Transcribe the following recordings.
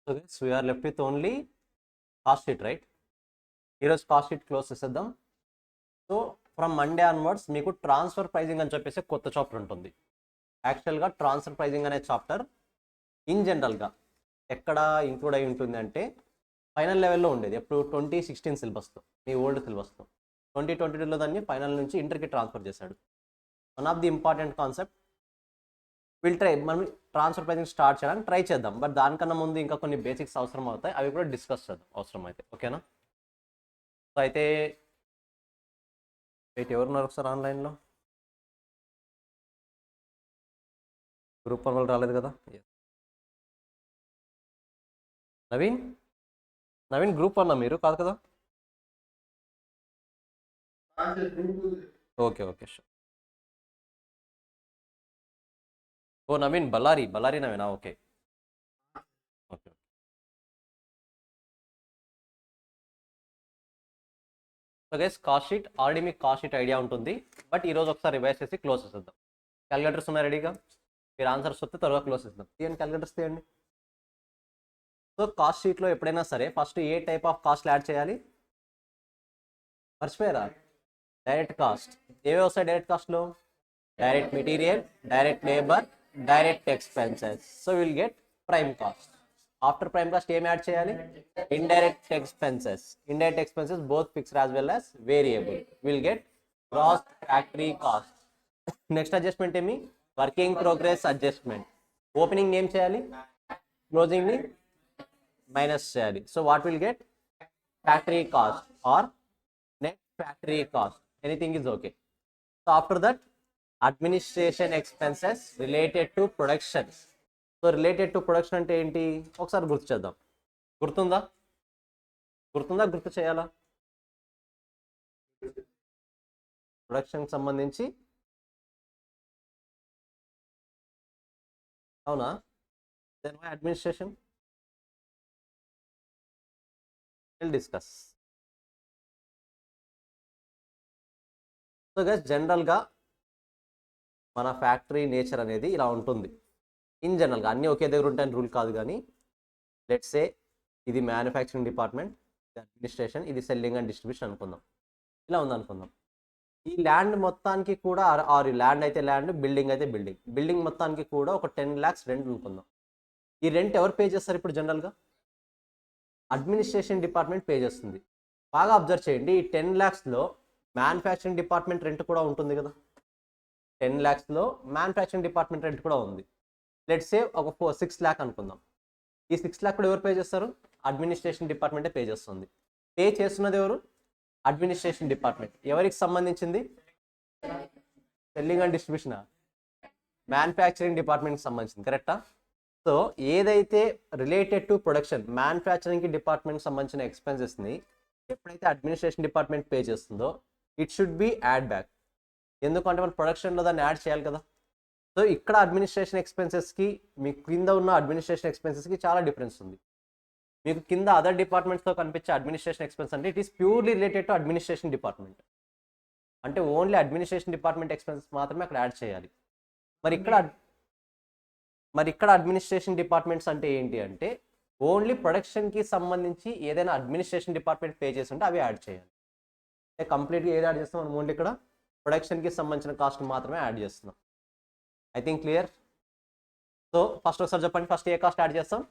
So guys, we are left with only cost sheet, right? ఈరోజు cost sheet close చేసేద్దాం. So from Monday onwards మీకు transfer pricing అని చెప్పేసి కొత్త chapter ఉంటుంది. యాక్చువల్గా ట్రాన్స్ఫర్ ప్రైజింగ్ అనే చాప్టర్ ఇన్ జనరల్గా ఎక్కడ ఇంక్లూడ్ అయి ఉంటుంది అంటే ఫైనల్ లెవెల్లో ఉండేది. ఎప్పుడు 2016 సిలబస్తో, మీ ఓల్డ్ సిలబస్తో. 2022లో దాన్ని ఫైనల్ నుంచి ఇంటర్కి ట్రాన్స్ఫర్ చేశాడు. One of the important concept will try, మనం ట్రాన్స్ఫర్ ప్రైజింగ్ స్టార్ట్ చేయడానికి ట్రై చేద్దాం. బట్ దానికన్నా ముందు ఇంకా కొన్ని బేసిక్స్ అవసరం అవుతాయి, అవి కూడా డిస్కస్ చేద్దాం అవసరం అయితే. ఓకేనా? సో అయితే ఎవరున్నారు ఒకసారి ఆన్లైన్లో? గ్రూప్ వన్ వాళ్ళు రాలేదు కదా? నవీన్ నవీన్ గ్రూప్ వన్ మీరు కాదు కదా? Okay okay sure. ఓ నవీన్ బళ్ళారి నవీనా? Okay okay. So guys, cost sheet already మీకు కాస్ట్ షీట్ ఐడియా ఉంటుంది. బట్ ఈరోజు ఒకసారి రివైజ్ చేసి క్లోజ్ చేసేద్దాం. క్యాలిక్యులేటర్స్ ఉన్నాయి రెడీగా? మీరు ఆన్సర్స్ వస్తే త్వరగా క్లోజ్ చేద్దాం. తీయండి క్యాలిక్యులేటర్స్ తీయండి. సో కాస్ట్ షీట్లో ఎప్పుడైనా సరే ఫస్ట్ ఏ టైప్ ఆఫ్ కాస్ట్లు యాడ్ చేయాలి? మర్చిపోయారా? Direct cost. ఏవే వస్తాయి డైరెక్ట్ కాస్ట్లో? Direct material, direct labour, direct expenses. So will get prime cost. After prime cost ఏం యాడ్ చేయాలి? Indirect expenses. Indirect expenses both fixed as well as variable. Will get gross factory cost. Next adjustment ఏమి? Working progress adjustment. Opening ఏం చేయాలి? Closing ని minus చేయాలి. So what will get? Factory cost or net factory cost. Anything is okay. So after that administration expenses related to production. So related to production అంటే ఏంటి? ఒకసారి గుర్తు చేద్దాం. గుర్తుందా? గుర్తు చేయాలా? ప్రొడక్షన్కి సంబంధించి అవునా? Then why administration? Will discuss. So guys, జనరల్గా మన ఫ్యాక్టరీ నేచర్ అనేది ఇలా ఉంటుంది. ఇన్ జనరల్గా అన్నీ ఒకే దగ్గర ఉంటాయని రూల్ కాదు, కానీ లెట్స్ సే ఇది మ్యానుఫ్యాక్చరింగ్ డిపార్ట్మెంట్, ఇది అడ్మినిస్ట్రేషన్, ఇది సెల్లింగ్ అండ్ డిస్ట్రిబ్యూషన్ అనుకుందాం. ఇలా ఉందనుకుందాం. ఈ ల్యాండ్ మొత్తానికి కూడా, ఆరు ల్యాండ్ అయితే ల్యాండ్, బిల్డింగ్ అయితే బిల్డింగ్ మొత్తానికి కూడా ఒక 10 lakhs రెంట్ అనుకుందాం. ఈ రెంట్ ఎవరు పే చేస్తారు ఇప్పుడు? జనరల్గా అడ్మినిస్ట్రేషన్ డిపార్ట్మెంట్ పే చేస్తుంది. బాగా అబ్జర్వ్ చేయండి, ఈ 10 lakhsలో మ్యానుఫ్యాక్చరింగ్ డిపార్ట్మెంట్ రెంట్ కూడా ఉంటుంది కదా. 10 lakhsలో మ్యానుఫ్యాక్చరింగ్ డిపార్ట్మెంట్ రెంట్ కూడా ఉంది. లెట్స్ సే ఒక 6 lakh అనుకుందాం. ఈ 6 lakh కూడా ఎవరు పే చేస్తారు? అడ్మినిస్ట్రేషన్ డిపార్ట్మెంటే పే చేస్తుంది. పే చేస్తున్నది ఎవరు? Administration department. ఎవరికి సంబంధించింది? సెల్లింగ్ అండ్ డిస్ట్రిబ్యూషన్, మ్యానుఫ్యాక్చరింగ్ డిపార్ట్మెంట్కి సంబంధించింది. కరెక్టా? సో ఏదైతే రిలేటెడ్ టు ప్రొడక్షన్, మ్యానుఫ్యాక్చరింగ్ డిపార్ట్మెంట్కి సంబంధించిన ఎక్స్పెన్సెస్ని ఎప్పుడైతే అడ్మినిస్ట్రేషన్ డిపార్ట్మెంట్ పే చేస్తుందో it should be add back. ఎందుకంటే మన ప్రొడక్షన్లో దాన్ని యాడ్ చేయాలి కదా. సో ఇక్కడ అడ్మినిస్ట్రేషన్ ఎక్స్పెన్సెస్కి, మీకు కింద ఉన్న అడ్మినిస్ట్రేషన్ ఎక్స్పెన్సెస్కి చాలా డిఫరెన్స్ ఉంది. మీకు కింద అదర్ డిపార్ట్మెంట్స్తో కనిపించే అడ్మినిస్ట్రేషన్ ఎక్స్పెన్స్ అంటే it is purely related to administration department. అంటే ఓన్లీ అడ్మినిస్ట్రేషన్ డిపార్ట్మెంట్ ఎక్స్పెన్సెస్ మాత్రమే అక్కడ యాడ్ చేయాలి. మరి ఇక్కడ అడ్మినిస్ట్రేషన్ డిపార్ట్మెంట్స్ అంటే ఏంటి అంటే ఓన్లీ ప్రొడక్షన్కి సంబంధించి ఏదైనా అడ్మినిస్ట్రేషన్ డిపార్ట్మెంట్ పే చేసి ఉంటే అవి యాడ్ చేయాలి. కంప్లీట్గా ఏది యాడ్ చేస్తాం? మనం ఓన్లీ ఇక్కడ ప్రొడక్షన్కి సంబంధించిన కాస్ట్ మాత్రమే యాడ్ చేస్తున్నాం. I think clear. So first ఒకసారి చెప్పండి, ఫస్ట్ ఏ కాస్ట్ యాడ్ చేస్తాం?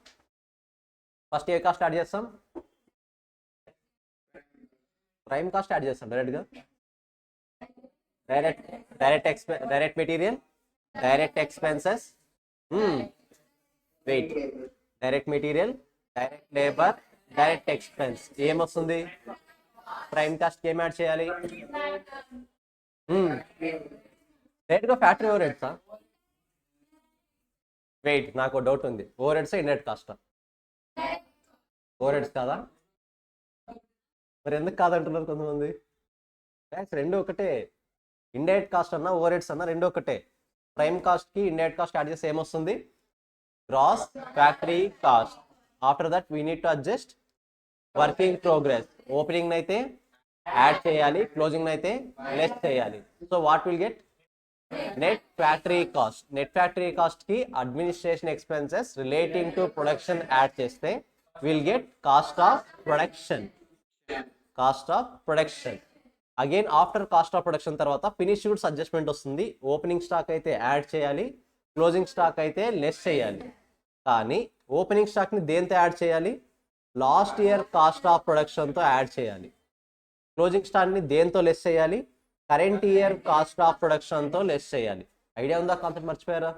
ప్రైమ్ కాస్ట్ యాడ్ చేస్తాం డైరెక్ట్గా. Direct material, direct expenses, wait, direct material, direct labour, direct expense. ఏమొస్తుంది? ప్రైమ్ కాస్ట్ ఏం యాడ్ చేయాలి? డైరెక్ట్గా ఫ్యాక్టరీ ఓవర్ హెడ్సా? వెయిట్, నాకు డౌట్ ఉంది. ఓవర్ హెడ్సా ఇండైరెక్ట్ కాస్టా? ఓవర్ హెడ్స్ కాదా? మరి ఎందుకు కాదంటున్నారు కొంతమంది? రెండు ఒకటే. ఇండైరెక్ట్ కాస్ట్ అన్నా ఓవర్ హెడ్స్ అన్నా రెండు ఒకటే. ప్రైమ్ కాస్ట్కి ఇండైరెక్ట్ కాస్ట్ యాడ్ చేస్తే ఏమొస్తుంది? Gross factory cost. After that we need to adjust working progress. Opening అయితే యాడ్ చేయాలి, క్లోజింగ్ అయితే లెస్ చేయాలి. So what will get? Net factory cost. Net factory cost కి administration expenses relating to production add చేస్తే will get cost of production. Cost of production. Again after cost of production తర్వాత finish goods adjustment వస్తుంది. Opening stock అయితే add చేయాలి, closing stock అయితే less చేయాలి. కానీ opening స్టాక్ని దేంతో యాడ్ చేయాలి? లాస్ట్ ఇయర్ కాస్ట్ ఆఫ్ ప్రొడక్షన్తో యాడ్ చేయాలి. క్లోజింగ్ స్టాక్ని దేంతో లెస్ చేయాలి? కరెంట్ ఇయర్ కాస్ట్ ఆఫ్ ప్రొడక్షన్తో లెస్ చేయాలి. ఐడియా ఉందా? కాన్సెప్ట్ మర్చిపోయారా?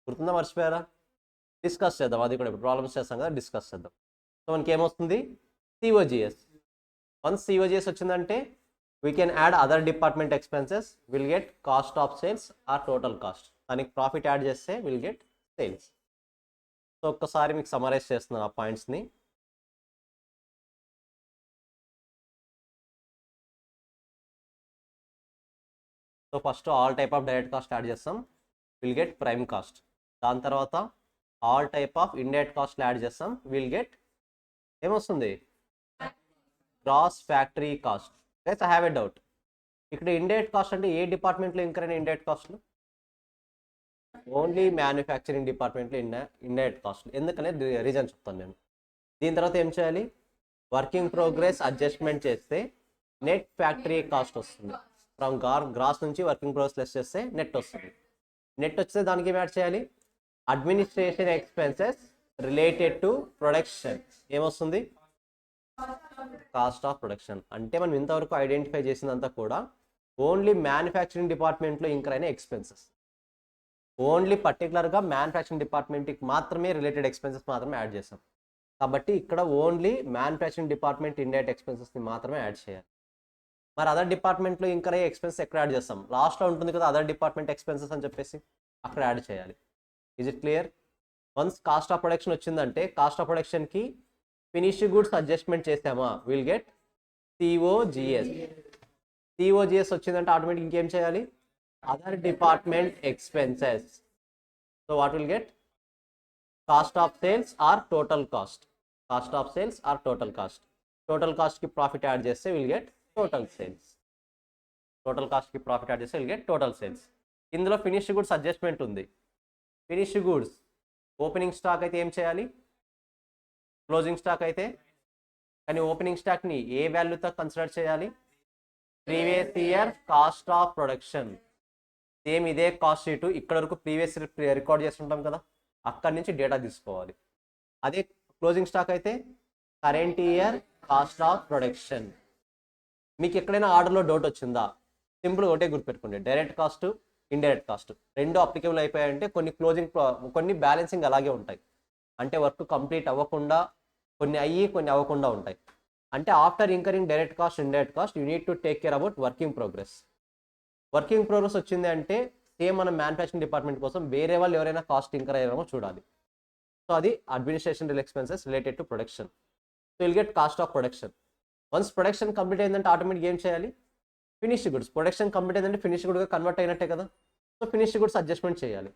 గుర్తుందా? మర్చిపోయారా? డిస్కస్ చేద్దాం. అది కూడా ఇప్పుడు ప్రాబ్లమ్స్ చేస్తాం కదా, డిస్కస్ చేద్దాం. సో మనకి ఏమొస్తుంది? సిఓజిఎస్. వన్స్ సిఓజిఎస్ వచ్చిందంటే we can add other department expenses, will get cost of sales or total cost. దానికి ప్రాఫిట్ యాడ్ చేస్తే విల్ గెట్ సేల్స్. సో ఒక్కసారి మీకు సమరైజ్ చేస్తున్నాను ఆ పాయింట్స్ని. So first all type of direct cost add చేస్తాం, will get prime cost. దాని తర్వాత all type of indirect cost add చేస్తాం, విల్ గెట్ ఏమొస్తుంది? Gross factory cost. Guys I have a doubt. ఇక్కడ ఇండైరెక్ట్ కాస్ట్ అంటే ఏ డిపార్ట్మెంట్లో ఇంకరైన ఇండైరెక్ట్ కాస్ట్లు? ఓన్లీ మ్యానుఫ్యాక్చరింగ్ డిపార్ట్మెంట్లో ఇండైరెక్ట్ కాస్ట్. ఎందుకనేది రీజన్ చెప్తాను నేను. దీని తర్వాత ఏం చేయాలి? వర్కింగ్ ప్రోగ్రెస్ అడ్జస్ట్మెంట్ చేస్తే నెట్ ఫ్యాక్టరీ కాస్ట్ వస్తుంది. ఫ్రమ్ గ్రాస్ నుంచి వర్కింగ్ ప్రోగ్రెస్ లెస్ చేస్తే నెట్ వస్తుంది. నెట్ వస్తే దానికి ఏం యాడ్ చేయాలి? Administration expenses related to production. ఏమొస్తుంది? Cost of production. అంటే మనం ఇంతవరకు ఐడెంటిఫై చేసినంత కూడా ఓన్లీ మ్యానుఫ్యాక్చరింగ్ డిపార్ట్మెంట్లో ఇంకరైన ఎక్స్పెన్సెస్. ఓన్లీ పర్టికులర్గా మ్యానుఫ్యాక్చరింగ్ డిపార్ట్మెంట్కి మాత్రమే రిలేటెడ్ ఎక్స్పెన్సెస్ మాత్రమే యాడ్ చేస్తాం. కాబట్టి ఇక్కడ ఓన్లీ మ్యానుఫ్యాక్చరింగ్ డిపార్ట్మెంట్ ఇండైరెక్ట్ ఎక్స్పెన్సెస్ని మాత్రమే యాడ్ చేయాలి. మరి అదర్ డిపార్ట్మెంట్లో ఇంకా ఎక్స్పెన్సెస్ ఎక్కడ యాడ్ చేస్తాం? లాస్ట్లో ఉంటుంది కదా అదర్ డిపార్ట్మెంట్ ఎక్స్పెన్సెస్ అని చెప్పేసి, అక్కడ యాడ్ చేయాలి. Is it clear? Once cost of production వచ్చిందంటే కాస్ట్ ఆఫ్ ప్రొడక్షన్కి ఫినిష్డ్ గుడ్స్ అడ్జస్ట్మెంట్ చేసామా, విల్ గెట్ సిఓజిఎస్. సిఓజిఎస్ వచ్చిందంటే ఆటోమేటిక్ ఇంకేం చేయాలి? Other department expenses. So what will get? Cost of sales or total cost. Cost of sales or total cost. Total కాస్ట్కి profit add చేస్తే will get total sales. Total కాస్ట్కి profit add చేస్తే will get total sales. ఇందులో finished goods adjustment ఉంది. Finished goods opening stock అయితే ఏం చేయాలి? Closing stock అయితే. కానీ ఓపెనింగ్ స్టాక్ని ఏ వాల్యూతో కన్సిడర్ చేయాలి? Previous year cost of production. Same ఇదే కాస్ట్ షీటు ఇక్కడ వరకు ప్రీవియస్ రికార్డ్ చేస్తుంటాం కదా, అక్కడి నుంచి డేటా తీసుకోవాలి. అదే క్లోజింగ్ స్టాక్ అయితే current year cost of production. మీకు ఎక్కడైనా ఆర్డర్లో డౌట్ వచ్చిందా? సింపుల్ ఒకటే గుర్తుపెట్టుకోండి, డైరెక్ట్ కాస్ట్, ఇండైరెక్ట్ కాస్ట్ రెండు అప్లికేబుల్ అయిపోయాయంటే కొన్ని బ్యాలెన్సింగ్ అలాగే ఉంటాయి. అంటే వర్క్ కంప్లీట్ అవ్వకుండా కొన్ని అయ్యి కొన్ని అవ్వకుండా ఉంటాయి. అంటే after incurring direct cost, indirect cost, you need to take care about working progress. Working progress వచ్చింది అంటే సేమ్ మన మ్యానుఫ్యాక్చరింగ్ డిపార్ట్మెంట్ కోసం వేరే వాళ్ళు ఎవరైనా కాస్ట్ ఇంకర్ అయ్యారేమో చూడాలి. సో అది administration expenses related to production. So will get cost of production. Once production complete అయిందంటే ఆటోమేటిక్ ఏం చేయాలి? Finished goods. ప్రొడక్షన్ కంప్లీట్ అయిందంటే ఫినిష్డ్ గుడ్గా కన్వర్ట్ అయినట్టే కదా. సో ఫినిష్డ్ గుడ్స్ అడ్జస్ట్మెంట్ చేయాలి.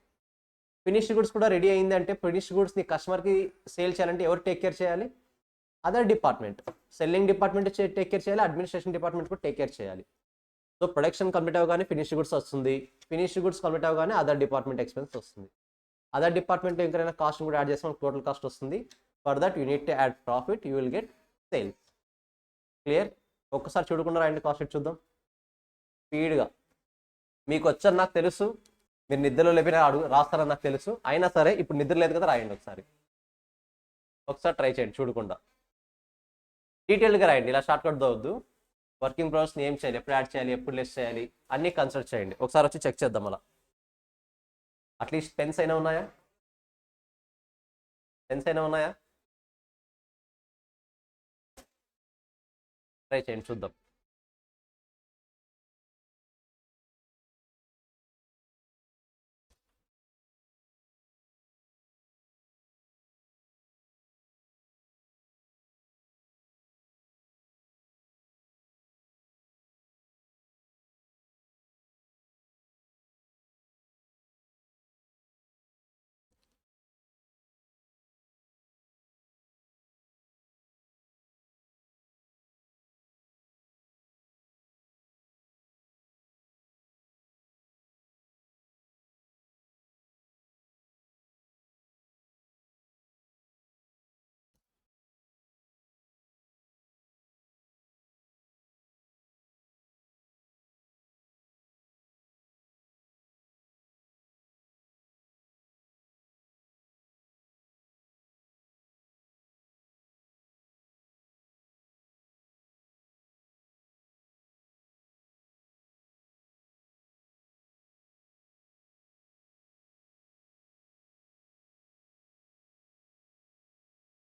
ఫినిష్డ్ గుడ్స్ కూడా రెడీ అయింది అంటే ఫినిష్డ్ గుడ్స్ని కస్టమర్కి సేల్ చేయాలంటే ఎవరు టేక్ కేర్ చేయాలి? Other department. Selling department take care చేయాలి, అడ్మినిస్ట్రేషన్ డిపార్ట్మెంట్ కూడా టేక్ కేర్ చేయాలి. సో ప్రొడక్షన్ కంప్లీట్ అవ్వగానే ఫినిష్డ్ గుడ్స్ వస్తుంది, ఫినిష్డ్ గుడ్స్ కంప్లీట్ అవ్వగానే అదర్ డిపార్ట్మెంట్ ఎక్స్పెన్స్ వస్తుంది. అదర్ డిపార్ట్మెంట్లో ఇంకైనా కాస్ట్ కూడా యాడ్ చేస్తే టోటల్ కాస్ట్ వస్తుంది. For that you need to add profit, you will get sales. Clear? ఒక్కసారి చూడకుండా రాయండి, కాస్ట్ షీట్ చూద్దాం స్పీడ్గా. మీకు వచ్చని నాకు తెలుసు, మీరు నిద్రలో లేపినా రాస్తారని నాకు తెలుసు. అయినా సరే ఇప్పుడు నిద్ర లేదు కదా, రాయండి ఒకసారి ట్రై చేయండి చూడకుండా. డీటెయిల్గా రాయండి, ఇలా షార్ట్ కట్ దొవద్దు. వర్కింగ్ ప్రోగ్రెస్ని ఏం చేయాలి, ఎప్పుడు యాడ్ చేయాలి, ఎప్పుడు లెస్ చేయాలి అన్నీ కన్సిడర్ చేయండి. ఒకసారి వచ్చి చెక్ చేద్దాం. అలా అట్లీస్ట్ పెన్స్ అయినా ఉన్నాయా? ట్రై చేయండి చూద్దాం.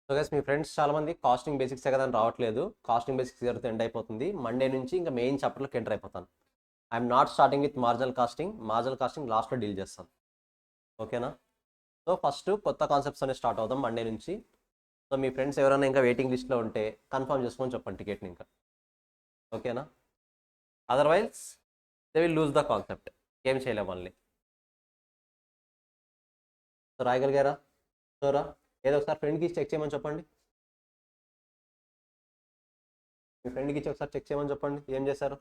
సో గైస్ మీ ఫ్రెండ్స్ చాలా మంది కాస్టింగ్ బేసిక్స్ కదా అని రావట్లేదు. కాస్టింగ్ బేసిక్స్ జరిగితే ఎండ్ అయిపోతుంది. మండే నుంచి ఇంకా మెయిన్ చాప్టర్లోకి ఎంటర్ అయిపోతాను. I'm not starting with marginal casting లాస్ట్లో డీల్ చేస్తాను. ఓకేనా? సో ఫస్ట్ కొత్త కాన్సెప్ట్స్ అనేవి స్టార్ట్ అవుతాం మండే నుంచి. సో మీ ఫ్రెండ్స్ ఎవరైనా ఇంకా వెయిటింగ్ లిస్ట్లో ఉంటే కన్ఫర్మ్ చేసుకొని చెప్పండి టికెట్ని ఇంకా. ఓకేనా? Otherwise they will lose the concept. ఏం చేయలేం మళ్ళీ. సో రాయగలిగారా? సోరా ఏదో ఒకసారి ఫ్రెండ్కి చెక్ చేయమని చెప్పండి. మీ ఫ్రెండ్కి ఇచ్చి ఒకసారి చెక్ చేయమని చెప్పండి ఏం చేశారు.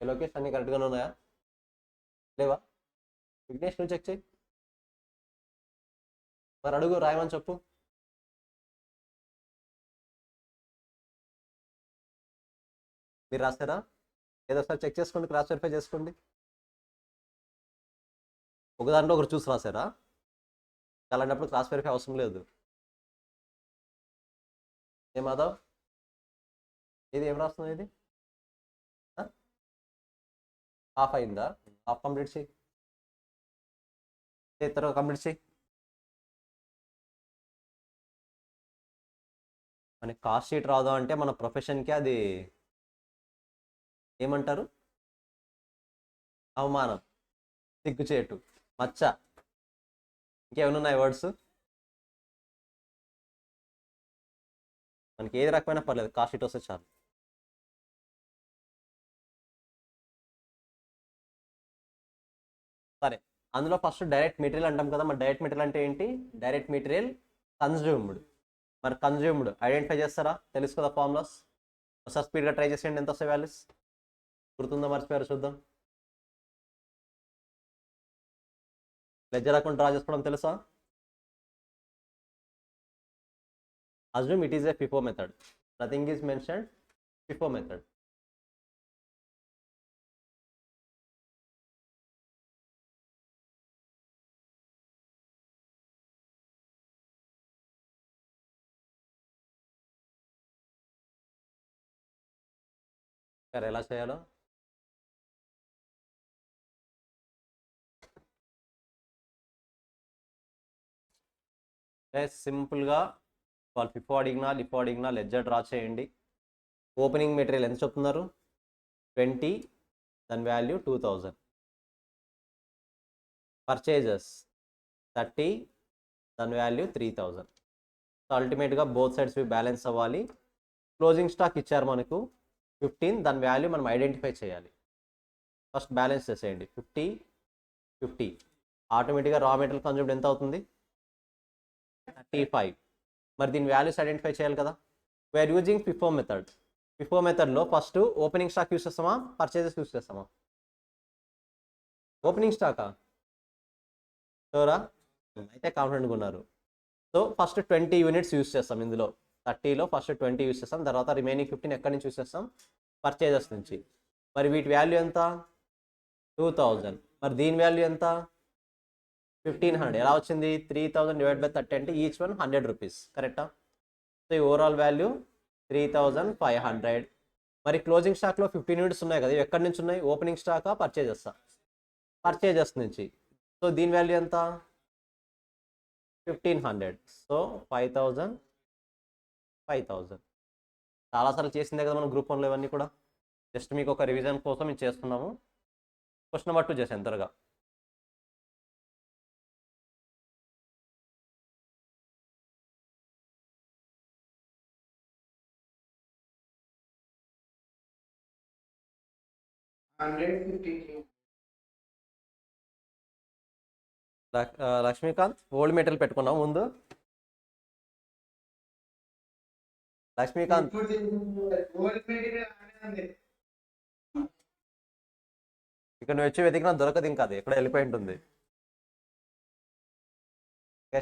లోకేష్ అన్ని కరెక్ట్గానే ఉన్నాయా? లేవా? విఘ్నేష్ నువ్వు చెక్ చేయి. మరి అడుగు రాయమని చెప్పు. మీరు రాస్తారా? ఏదో ఒకసారి చెక్ చేసుకోండి, క్రాస్ వెరిఫై చేసుకోండి. ఒక దాంట్లో ఒకరు చూసి రాశారా? అలాంటప్పుడు క్రాస్ వెరిఫై అవసరం లేదు. ఏ మాధవ్, ఇది ఏం రాస్తుంది? ఇది హాఫ్ అయిందా? హాఫ్ కంప్లీట్ చేయి, త్వరగా కంప్లీట్ చేయి. మనకి కాస్ట్ షీట్ రాదు అంటే మన ప్రొఫెషన్కి అది ఏమంటారు? అవమానం, సిగ్గుచేటు, మచ్చ, ఇంకేమైనా ఉన్నాయి వర్డ్స్? మనకి ఏది రకమైనా పర్లేదు, కాస్ట్ షీట్ వస్తే చాలు. సరే, అందులో ఫస్ట్ డైరెక్ట్ మెటీరియల్ అంటాం కదా. మరి డైరెక్ట్ మెటీరియల్ అంటే ఏంటి? Direct material consumed. మరి కన్జ్యూమ్డ్ ఐడెంటిఫై చేస్తారా? తెలుసు కదా ఫార్ములాస్. ఒకసారి స్పీడ్గా ట్రై చేసేయండి. ఎంత వస్తాయి వాల్యూస్? గుర్తుందా, మర్చిపోయారు? చూద్దాం. లెడ్జర్ అకౌంట్ డ్రా చేసుకోవడం తెలుసా? Assume it is a FIFO method. Nothing is mentioned. FIFO method. సరే, ఎలా చేయాలో సింపుల్గా వాళ్ళు FIFO అడిగినా LIFO అడిగినా లెడ్జర్ డ్రా చేయండి. ఓపెనింగ్ మెటీరియల్ ఎంత చెప్తున్నారు? 20, దాని వాల్యూ 2000. పర్చేజెస్ 30, దాని వాల్యూ 3000. సో అల్టిమేట్గా బోత్ సైడ్స్ బ్యాలెన్స్ అవ్వాలి. క్లోజింగ్ స్టాక్ ఇచ్చారు మనకు 15, దాని వాల్యూ మనం ఐడెంటిఫై చేయాలి. ఫస్ట్ బ్యాలెన్స్ చేసేయండి. 50, 50. ఆటోమేటిక్గా రా మెటీరియల్ కన్జ్యూమ్డ్ ఎంత అవుతుంది? 35. మరి దీని వాల్యూస్ ఐడెంటిఫై చేయాలి కదా. We are using FIFO method. FIFO మెథడ్లో ఫస్ట్ ఓపెనింగ్ స్టాక్ యూస్ చేస్తామా, పర్చేజెస్ యూస్ చేస్తామా? ఓపెనింగ్ స్టాకా? షూరా? అయితే కాన్ఫిడెంట్గా ఉన్నారు. సో ఫస్ట్ 20 యూనిట్స్ యూస్ చేస్తాం. ఇందులో 30లో ఫస్ట్ 20 యూస్ చేస్తాం. తర్వాత రిమైనింగ్ 15 ఎక్కడి నుంచి యూస్ చేస్తాం? పర్చేజెస్ నుంచి. మరి వీటి వాల్యూ ఎంత? 2000. మరి దీని వాల్యూ ఎంత? 1500. ఎలా వచ్చింది? 3000 డివైడ్ బై 30 అంటే ఈచ్ వన్ 100 రూపీస్. కరెక్టా? సో ఈ ఓవరాల్ వాల్యూ 3500. మరి క్లోజింగ్ స్టాక్లో 15 యూనిట్స్ ఉన్నాయి కదా, ఇవి ఎక్కడి నుంచి ఉన్నాయి? ఓపెనింగ్ స్టాకా, పర్చేజెస్తా? పర్చేజెస్ నుంచి. సో దీని వాల్యూ ఎంత? 1500. సో 5000, 5000. చాలాసార్లు చేసిందే కదా మనం గ్రూప్ 1లో ఇవన్నీ కూడా. జస్ట్ మీకు ఒక రివిజన్ కోసం ఇది చేస్తున్నాము. క్వశ్చన్ నెంబర్ 2 చేసాను త్వరగా. లక్ష్మీకాంత్, ఓల్డ్ మెటీరియల్ పెట్టుకున్నాం ముందు. లక్ష్మీకాంత్, ఇక్కడ నువ్వు వచ్చి వెతికినా దొరకదు, ఇంకా అది ఎక్కడ వెళ్ళిపోయి ఉంటుంది.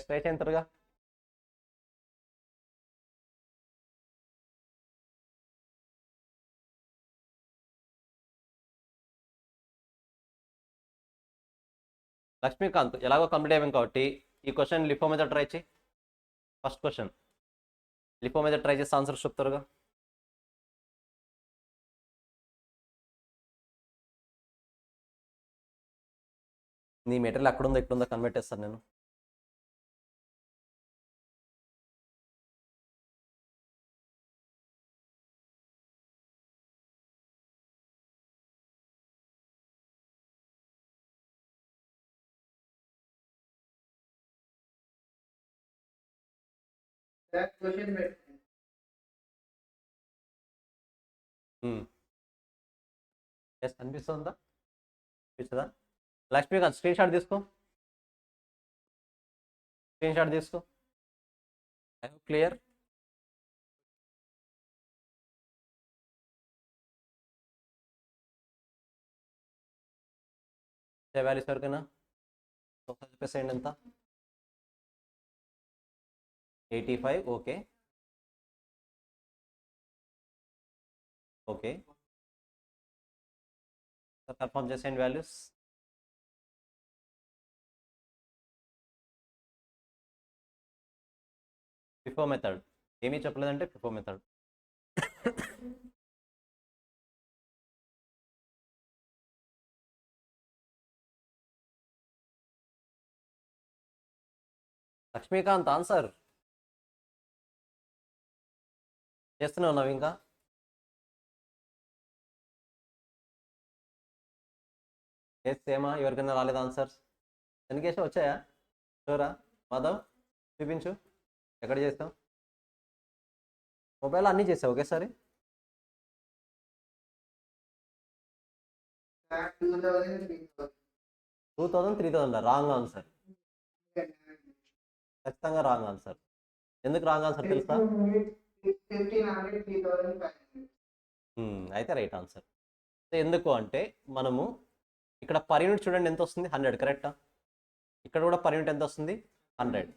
స్ట్రైట్ అయిన త్వరగా. లక్ష్మీకాంత్, ఎలాగో కంప్లీట్ అయ్యాం కాబట్టి ఈ క్వశ్చన్ లిఫో మీద ట్రై చేయి. ఫస్ట్ క్వశ్చన్ లిఫో మీద ట్రై చేసి ఆన్సర్ చెప్తారుగా. నీ మెటీరియల్ అక్కడుందో ఇక్కడుందో కనిపెట్టేస్తాను నేను. ఎస్ అనిపిస్తుందా? అనిపిస్తుందా? లక్ష్మీకాంత్ స్క్రీన్ షాట్ తీసుకో. I hope clear. వాల్యూస్ వరకేనా? ఒకసారి చెప్పేసేయండి ఎంత. 85. ఓకే ఓకే కన్ఫర్మ్ చేసేయండి వాల్యూస్. FIFO మెథడ్ ఏమీ చెప్పలేదంటే FIFO మెథడ్. లక్ష్మీకాంత్ ఆన్సర్ చేస్తూనే ఉన్నావు ఇంకా? సేమా? ఎవరికైనా రాలేదు ఆన్సర్స్? ఎందుకేసా వచ్చాయా? షూరా? మాధవ్ చూపించు, ఎక్కడ చేస్తావు? మొబైల్ అన్నీ చేసావు ఒకేసారి? 2000 3000 రాంగ్ ఆన్సర్. ఖచ్చితంగా రాంగ్ ఆన్సర్. ఎందుకు రాంగ్ ఆన్సర్ తెలుసా? అయితే రైట్ ఆన్సర్. ఎందుకు అంటే మనము ఇక్కడ పర్ యూనిట్ చూడండి ఎంత వస్తుంది, 100 కరెక్టా? ఇక్కడ కూడా పర్ యూనిట్ ఎంత వస్తుంది, 100.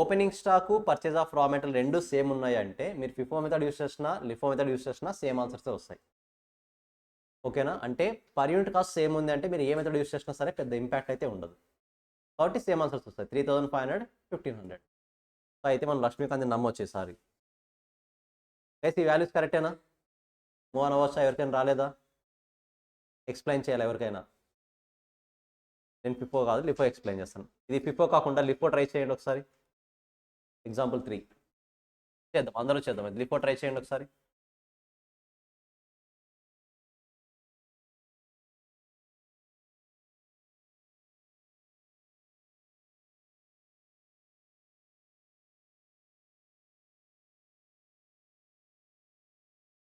Opening stock, purchase of raw material రెండు సేమ్ ఉన్నాయి అంటే మీరు FIFO మెథడ్ యూస్ చేసినా LIFO మెథడ్ యూస్ చేసినా సేమ్ ఆన్సర్సే వస్తాయి. ఓకేనా? అంటే పర్ యూనిట్ కాస్ట్ సేమ్ ఉంది అంటే మీరు ఏ మెథడ్ యూస్ చేసినా సరే పెద్ద ఇంపాక్ట్ అయితే ఉండదు. కాబట్టి సేమ్ ఆన్సర్స్ వస్తాయి, 3500, 1500. సో అయితే మనం లక్ష్మీకాంత్ నమ్మొచ్చేసారి. అయితే ఈ వాల్యూస్ కరెక్టేనా? మూవ్ అని అవ్వచ్చా? ఎవరికైనా రాలేదా? ఎక్స్ప్లెయిన్ చేయాలి ఎవరికైనా? నేను FIFO కాదు LIFO ఎక్స్ప్లెయిన్ చేస్తాను. ఇది FIFO కాకుండా LIFO ట్రై చేయండి ఒకసారి. ఎగ్జాంపుల్ 3 చేద్దాం, అందరూ చేద్దాం. ఇది LIFO ట్రై చేయండి ఒకసారి.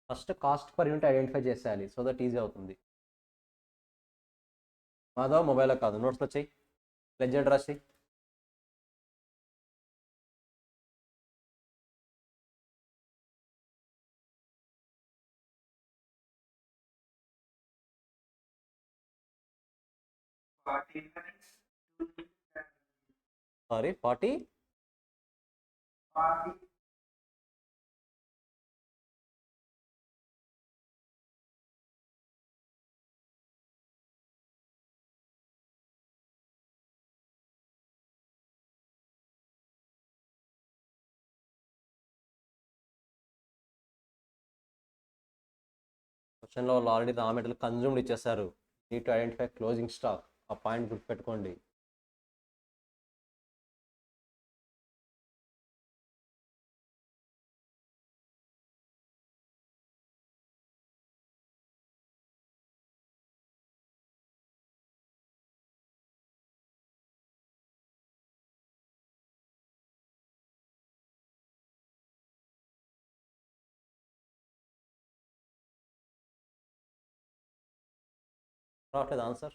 First cost per unit identify చేసేయాలి, సో దట్ ఈజీ అవుతుంది. మాధవ్ మొబైల్లో కాదు, నోట్స్లో చెయ్యి, లెజెండ్ రాసి. సారీ 40. క్వశ్చన్లో వాళ్ళు ఆల్రెడీ రా మెటీరియల్ కన్జ్యూమ్డ్ ఇచ్చేసారు. Need to identify closing stock. ఆ పాయింట్ గుర్తుపెట్టుకోండి. రావట్లేదు ఆన్సర్.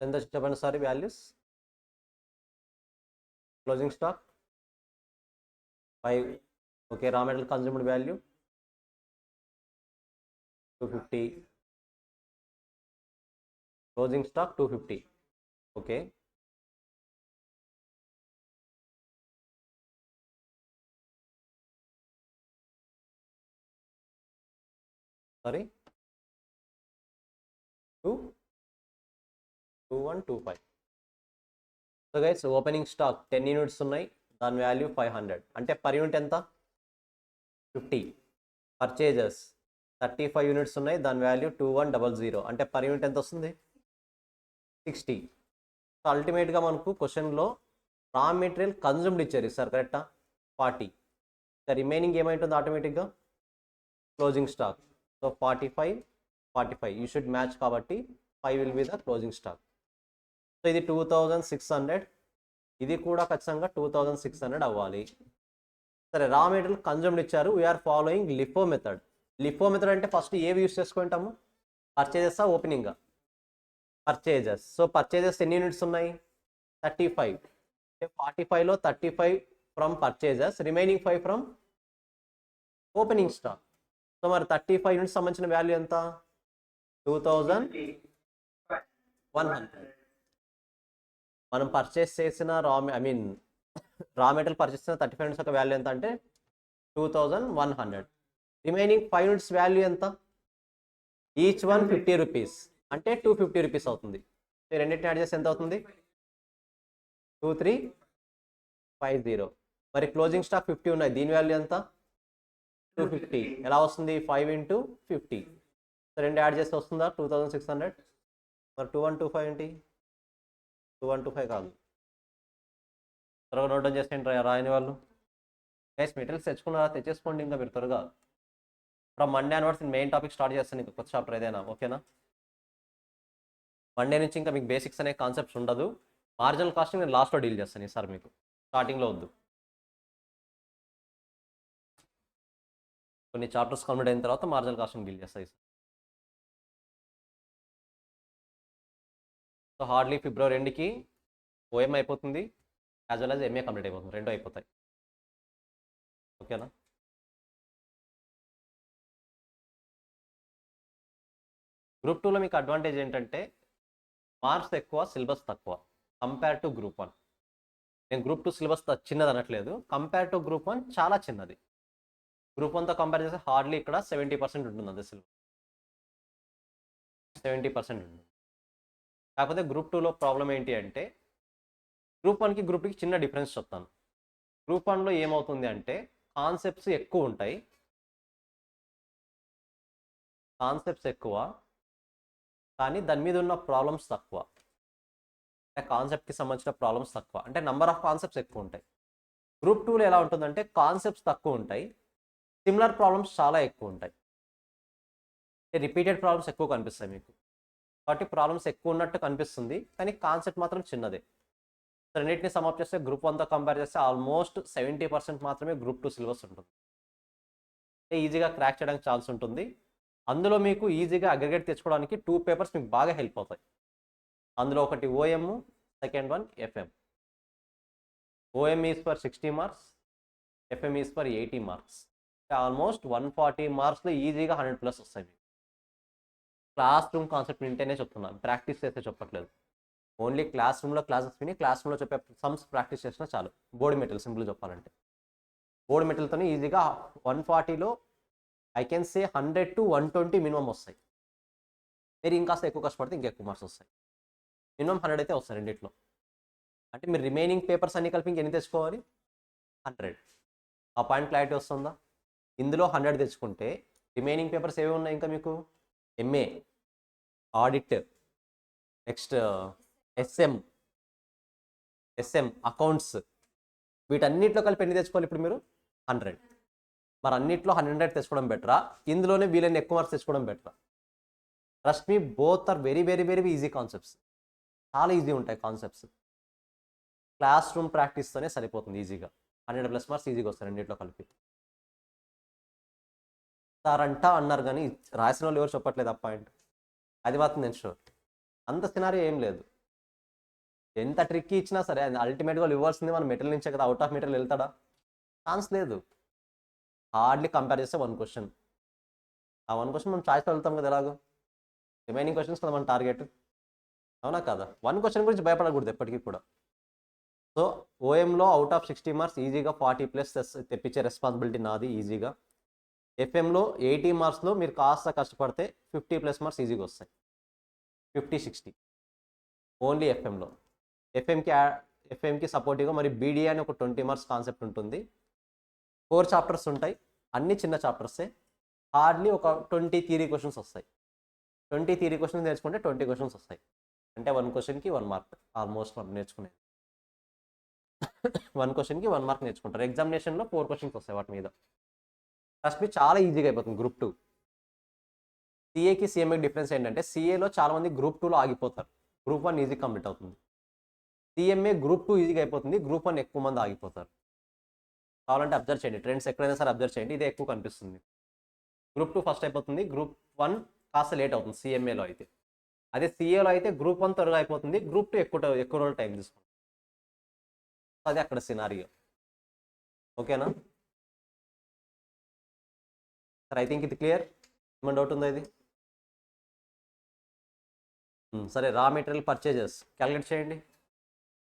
ఎంత చెప్పండి sorry values. Closing stock 5. Okay, రా material consumed value 250. Closing stock 250. Okay, sorry 2125. So guys opening stock 10 units ఉన్నాయి, దాని వాల్యూ 500. అంటే పర్ యూనిట్ ఎంత, 50. పర్చేజెస్ 35 యూనిట్స్ ఉన్నాయి, దాని వాల్యూ 2100. అంటే పర్ యూనిట్ ఎంత వస్తుంది? 60. సో అల్టిమేట్గా మనకు క్వశ్చన్లో రా మెటీరియల్ కన్జ్యూమ్డ్ ఇచ్చారు సార్, కరెక్టా? 40. రిమైనింగ్ ఏమైంటుంది ఆటోమేటిక్గా? Closing stock. So 45 you should match, కాబట్టి 5 will be the closing stock. So ఇది 2600, ఇది కూడా ఖచ్చితంగా 2600 అవ్వాలి. సరే, రా మెటీరియల్ కన్జ్యూమ్డ్ ఇచ్చారు, we are following LIFO method. LIFO method అంటే ఫస్ట్ ఏవి యూస్ చేసుకుంటాము? పర్చేజెస్ ఓపెనింగ్గా? పర్చేజెస్. సో పర్చేజెస్ ఎన్ని యూనిట్స్ ఉన్నాయి? 35. 45లో 35 from purchases, remaining 5 from opening stock. So మరి 35 యూనిట్స్ సంబంధించిన వాల్యూ ఎంత? 2100. మనం పర్చేస్ చేసిన రా మెటీరియల్ పర్చేస్ చేసిన 35 యూనిట్స్ యొక్క వాల్యూ ఎంత అంటే 2100. రిమైనింగ్ 5 యూనిట్స్ వాల్యూ ఎంత? ఈచ్ వన్ 50 రూపీస్, అంటే 250 రూపీస్ అవుతుంది. రెండింటిని యాడ్ చేస్తే ఎంత అవుతుంది? 2350. మరి క్లోజింగ్ స్టాక్ 50 ఉన్నాయి, దీని వాల్యూ ఎంత? 250. ఎలా వస్తుంది? 5 into 50. రెండు యాడ్ చేస్తే వస్తుందా 2600? మరి 2125 ఏంటి? 2125 కాదు. త్వరగా నోట్ డౌన్ చేసేయండి రాయని వాళ్ళు. Guys materials తెచ్చుకున్నారా? తెచ్చేసుకోండి ఇంకా మీరు త్వరగా. From Monday onwards main topic start చేస్తాను, ఇంకా కొత్త చాప్టర్ ఏదైనా, ఓకేనా? మండే నుంచి ఇంకా మీకు బేసిక్స్ అనే కాన్సెప్ట్స్ ఉండదు. మార్జినల్ కాస్టింగ్ నేను లాస్ట్లో డీల్ చేస్తాను ఈసారి, మీకు స్టార్టింగ్లో వద్దు. కొన్ని చాప్టర్స్ కంప్లీట్ అయిన తర్వాత మార్జినల్ కాస్టింగ్ డీల్ చేస్తాయి. సో హార్డ్లీ ఫిబ్రవరి 2కి ఓఎం అయిపోతుంది, as well as MA complete అయిపోతుంది, రెండు అయిపోతాయి, ఓకేనా? గ్రూప్ 2లో మీకు అడ్వాంటేజ్ ఏంటంటే మార్క్స్ ఎక్కువ, సిలబస్ తక్కువ కంపేర్ టు గ్రూప్ 1. నేను గ్రూప్ 2 సిలబస్ చిన్నది అనట్లేదు, కంపేర్ టు గ్రూప్ 1 చాలా చిన్నది. గ్రూప్ 1తో కంపేర్ చేస్తే హార్డ్లీ ఇక్కడ 70% ఉంటుంది అంతే సిలబస్, 70% ఉంటుంది. కాకపోతే గ్రూప్ 2లో ప్రాబ్లం ఏంటి అంటే గ్రూప్ 1కి గ్రూప్ 2కి చిన్న డిఫరెన్స్ చెప్తాను. గ్రూప్ 1లో ఏమవుతుంది అంటే కాన్సెప్ట్స్ ఎక్కువ ఉంటాయి, కానీ దాని మీద ఉన్న ప్రాబ్లమ్స్ తక్కువ. కాన్సెప్ట్కి సంబంధించిన ప్రాబ్లమ్స్ తక్కువ, అంటే నెంబర్ ఆఫ్ కాన్సెప్ట్స్ ఎక్కువ ఉంటాయి. గ్రూప్ 2లో ఎలా ఉంటుందంటే కాన్సెప్ట్స్ తక్కువ ఉంటాయి, సిమిలర్ ప్రాబ్లమ్స్ చాలా ఎక్కువ ఉంటాయి, రిపీటెడ్ ప్రాబ్లమ్స్ ఎక్కువ కనిపిస్తాయి మీకు. కాబట్టి ప్రాబ్లమ్స్ ఎక్కువ ఉన్నట్టు కనిపిస్తుంది, కానీ కాన్సెప్ట్ మాత్రం చిన్నదే. రెండింటిని సమాప్ చేస్తే గ్రూప్ 1తో కంపేర్ చేస్తే ఆల్మోస్ట్ 70% మాత్రమే గ్రూప్ 2 సిలబస్ ఉంటుంది. ఈజీగా క్రాక్ చేయడానికి ఛాన్స్ ఉంటుంది. అందులో మీకు ఈజీగా అగ్రిగేట్ తెచ్చుకోవడానికి 2 పేపర్స్ మీకు బాగా హెల్ప్ అవుతాయి. అందులో ఒకటి OM, second one FM. OM is for 60 marks, FM is for 80 marks. Almost 140 మార్క్స్లో ఈజీగా 100+ వస్తాయి మీకు. క్లాస్ రూమ్ కాన్సెప్ట్ వింటేనే చెప్తున్నాను, ప్రాక్టీస్ చేస్తే చెప్పట్లేదు. ఓన్లీ క్లాస్ రూమ్లో క్లాసెస్ విని క్లాస్ రూమ్లో చెప్పే సమ్స్ ప్రాక్టీస్ చేసినా చాలు. బోర్డ్ మెటీరియల్ సింపుల్ చెప్పాలంటే బోర్డ్ మెటీరియల్తోనే ఈజీగా 140లో I can say 100 to 120 minimum వస్తాయి. మీరు ఇంకాస్త ఎక్కువ కష్టపడితే ఇంకా ఎక్కువ మార్క్స్ వస్తాయి. మినిమం 100 అయితే వస్తాయి రెండిట్లో. అంటే మీరు రిమైనింగ్ పేపర్స్ అన్ని కలిపి ఇంకెన్ని తెచ్చుకోవాలి? 100. ఆ పాయింట్ క్లారిటీ వస్తుందా? ఇందులో 100 తెచ్చుకుంటే రిమైనింగ్ పేపర్స్ ఏవి ఉన్నాయి ఇంకా మీకు? MA, audit, next SM, accounts, వీటన్నిటిలో కలిపి ఎన్ని తెచ్చుకోవాలి ఇప్పుడు మీరు? 100. మరి అన్నిట్లో 100 తెచ్చుకోవడం బెటరా, ఇందులోనే వీళ్ళని ఎక్కువ మార్క్స్ తెచ్చుకోవడం బెటరా? Trust me, both are very very very easy concepts. చాలా ఈజీ ఉంటాయి కాన్సెప్ట్స్. క్లాస్ రూమ్ ప్రాక్టీస్తోనే సరిపోతుంది ఈజీగా. 100+ మార్క్స్ ఈజీగా వస్తాయి రెండింటిలో కలిపి. సార్ అన్నారు కానీ రాసిన వాళ్ళు ఎవరు చెప్పట్లేదు ఆ పాయింట్. అది మాత్రం నేను షూర్. అంత సినారియో ఏం లేదు. ఎంత ట్రిక్ ఇచ్చినా సరే అల్టిమేట్గా ఇవ్వాల్సింది మన మెటీరియల్ నుంచే కదా. అవుట్ ఆఫ్ మెటీరియల్ వెళ్తాడా? ఛాన్స్ లేదు. హార్డ్లీ కంపేర్ చేస్తే 1 క్వశ్చన్. ఆ 1 క్వశ్చన్ మనం చాయిస్లో వెళ్తాం కదా ఎలాగో. రిమైనింగ్ క్వశ్చన్స్ కదా మన టార్గెట్, అవునా కదా? 1 క్వశ్చన్ గురించి భయపడకూడదు ఎప్పటికీ కూడా. సో ఓఎంలో అవుట్ ఆఫ్ 60 మార్క్స్ ఈజీగా 40+ తెప్పించే రెస్పాన్సిబిలిటీ నాది ఈజీగా. ఎఫ్ఎంలో 80 మార్క్స్లో మీరు కాస్త కష్టపడితే 50+ మార్క్స్ ఈజీగా వస్తాయి, 50-60 ఓన్లీ ఎఫ్ఎంలో. ఎఫ్ఎంకి సపోర్టివ్గా మరి బీడీఏ అని ఒక 20 మార్క్స్ కాన్సెప్ట్ ఉంటుంది. 4 చాప్టర్స్ ఉంటాయి, అన్ని చిన్న చాప్టర్సే. హార్డ్లీ ఒక 20 థియరీ క్వశ్చన్స్ వస్తాయి. 20 థియరీ క్వశ్చన్స్ నేర్చుకుంటే 20 క్వశ్చన్స్ వస్తాయి. అంటే 1 క్వశ్చన్కి 1 మార్క్ ఆల్మోస్ట్ మనం నేర్చుకునేది. 1 క్వశ్చన్కి 1 మార్క్ నేర్చుకుంటారు. ఎగ్జామినేషన్లో 4 క్వశ్చన్స్ వస్తాయి వాటి మీద. ఫస్ట్ మీ చాలా ఈజీగా అయిపోతుంది గ్రూప్ 2. సిఏకి సిఎంఏకి డిఫరెన్స్ ఏంటంటే సిఏలో చాలామంది గ్రూప్ 2లో ఆగిపోతారు. గ్రూప్ 1 ఈజీ కంప్లీట్ అవుతుంది. సిఎంఏ గ్రూప్ 2 ఈజీగా అయిపోతుంది. గ్రూప్ 1 ఎక్కువ మంది ఆగిపోతారు. కావాలంటే అబ్జర్వ్ చేయండి, ట్రెండ్స్ ఎక్కడైనా సరే అబ్జర్వ్ చేయండి, ఇదే ఎక్కువ కనిపిస్తుంది. గ్రూప్ 2 ఫస్ట్ అయిపోతుంది, గ్రూప్ 1 కాస్త లేట్ అవుతుంది సిఎంఏలో అయితే. అదే సిఏలో అయితే గ్రూప్ 1 త్వరగా అయిపోతుంది, గ్రూప్ 2 ఎక్కువ రోజులు టైం తీసుకుంటుంది. అది అక్కడ సినారియో. ఓకేనా సార్? ఐ థింక్ ఇది క్లియర్. ఏమైనా డౌట్ ఉందా ఇది? సరే, రా మెటీరియల్ పర్చేజెస్ క్యాలిక్యులేట్ చేయండి.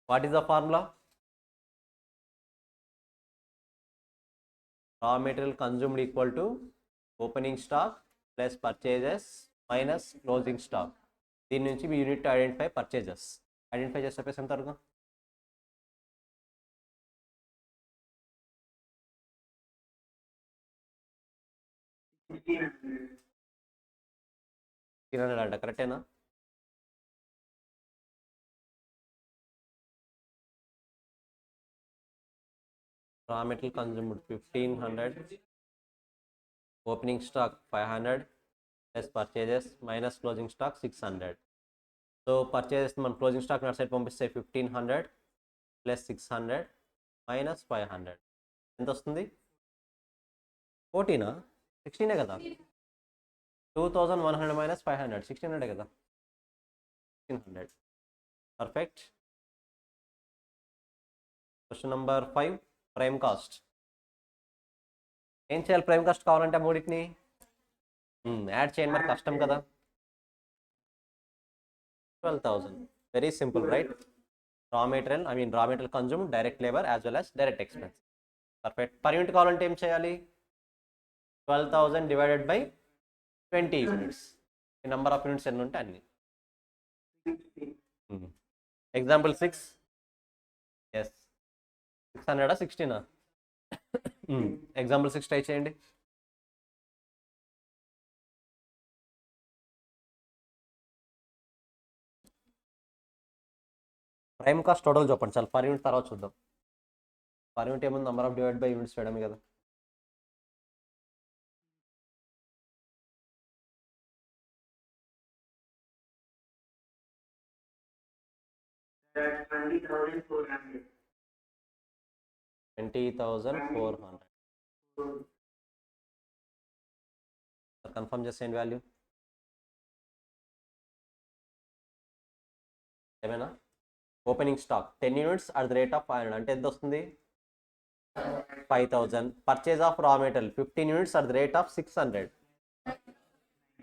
What is the formula? రా material consumed equal to opening stock plus purchases minus closing stock. దీని నుంచి మీ యూనిట్ ఐడెంటిఫై పర్చేజెస్. ఐడెంటిఫై చేసి చెప్పేసి ఎంత వరకు? అంట కరెక్టేనా? రా material consumed 1500, opening stock 500 plus purchases minus closing stock 600. So purchases మన క్లోజింగ్ స్టాక్ నా సైడ్ పంపిస్తే 1500 ప్లస్ 600 మైనస్ 500 ఎంత వస్తుంది? 14 16 కదా? 2100 మైనస్ 500 1600 కదా? 1600. Perfect. Question number 5, prime cost. ఏం చేయాలి ప్రైమ్ కాస్ట్ కావాలంటే? మూడింటిని యాడ్ చేయండి, మరి కష్టం కదా. 12,000. Very simple, right? Raw material consume, direct labour as well as direct expense. Perfect. Per unit కావాలంటే ఏం చేయాలి? 12,000 డివైడెడ్ బై 20 యూనిట్స్. ఈ నెంబర్ ఆఫ్ యూనిట్స్ ఎన్ని ఉంటే అన్ని. ఎగ్జాంపుల్ 6. ఎస్, 600 16. ఎగ్జాంపుల్ 6 ట్రై చేయండి. ప్రైమ్ కాస్ట్ టోటల్ చెప్పండి చాలు, పర్ యూనిట్ తర్వాత చూద్దాం. పర్ యూనిట్ ఏముంది? Number of divide by units చేయడమే కదా. $20,400. కన్ఫర్మ్ చేసేయండి వాల్యూ. ఏమైనా opening stock 10 units at the rate of 500 అంటే ఎంత వస్తుంది? 5,000. Purchase of raw material 15 units at the rate of 600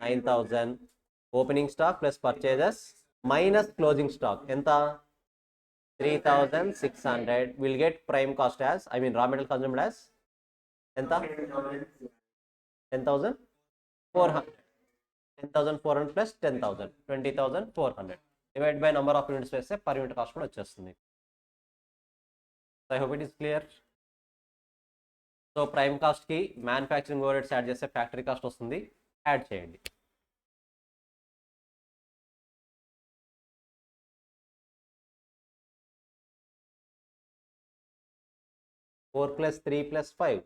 9,000. Opening stock plus purchases minus closing stock ఎంత? 3,600. Will get prime cost as raw material consumed as ఎంత? 10,400. 10,400 plus 10,000 20,400 divide by number of units వేస్తే per unit cost కూడా వచ్చేస్తుంది. I hope it is clear. So prime కాస్ట్కి manufacturing overheads add చేస్తే factory cost వస్తుంది. Add చేయండి. Four plus 3 plus 5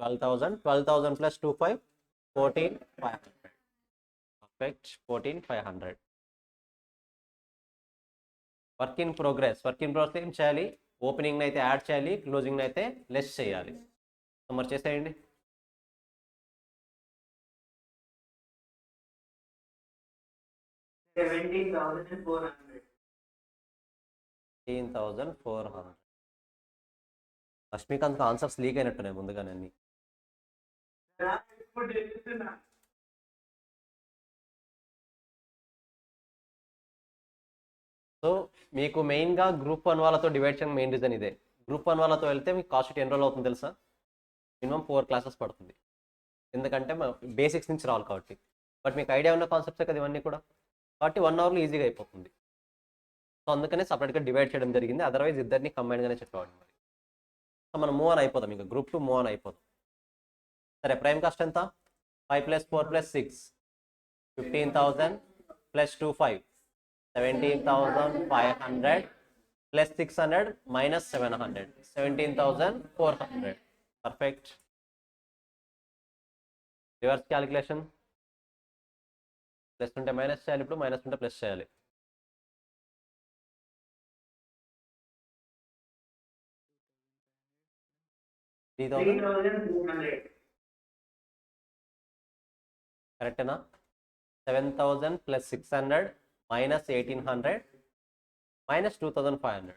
12,000. 12,000 plus 2 5 14,500. Perfect. 14,500. Work in progress ఏం చేయాలి? ఓపెనింగ్ అయితే యాడ్ చేయాలి, క్లోజింగ్ అయితే లెస్ చేయాలి. సో మరి చేసేయండి. $18,400. లక్ష్మీకాంత్ ఆన్సర్స్ లీక్ అయినట్టున్నాయి ముందుగానే అన్ని. సో మీకు మెయిన్గా గ్రూప్ 1 వాళ్ళతో డివైడ్ చేయడం మెయిన్ రీజన్ ఇదే. గ్రూప్ 1 వాళ్ళతో వెళ్తే మీకు కాస్ట్ ఎన్ని రోజులు అవుతుంది తెలుసా? మినిమం 4 క్లాసెస్ పడుతుంది. ఎందుకంటే బేసిక్స్ నుంచి రావాలి కాబట్టి. బట్ మీకు ఐడియా ఉన్న కాన్సెప్ట్సే కదా ఇవన్నీ కూడా, కాబట్టి 1 అవర్లో ఈజీగా అయిపోతుంది. సో అందుకనే సపరేట్గా డివైడ్ చేయడం జరిగింది. అదర్వైజ్ ఇద్దరిని కంబైన్గానే చెప్పేవాడిని. మరి సో మనం మూవ్ ఆన్ అయిపోతాం, ఇంకా గ్రూప్ 2 మూవ్ ఆన్ అయిపోతాం. సరే ప్రైమ్ కాస్ట్ ఎంత? 5 + 4 + 6 15,000 + 2 5 17,500 + 600 - 700 17,400. పర్ఫెక్ట్. Reverse calculation. ప్లస్ ఉంటే మైనస్ చేయాలి, ఇప్పుడు మైనస్ ఉంటే ప్లస్ చేయాలి. 3,200 కరెక్టేనా? 7,000 + 600 - 1,800 - 2,500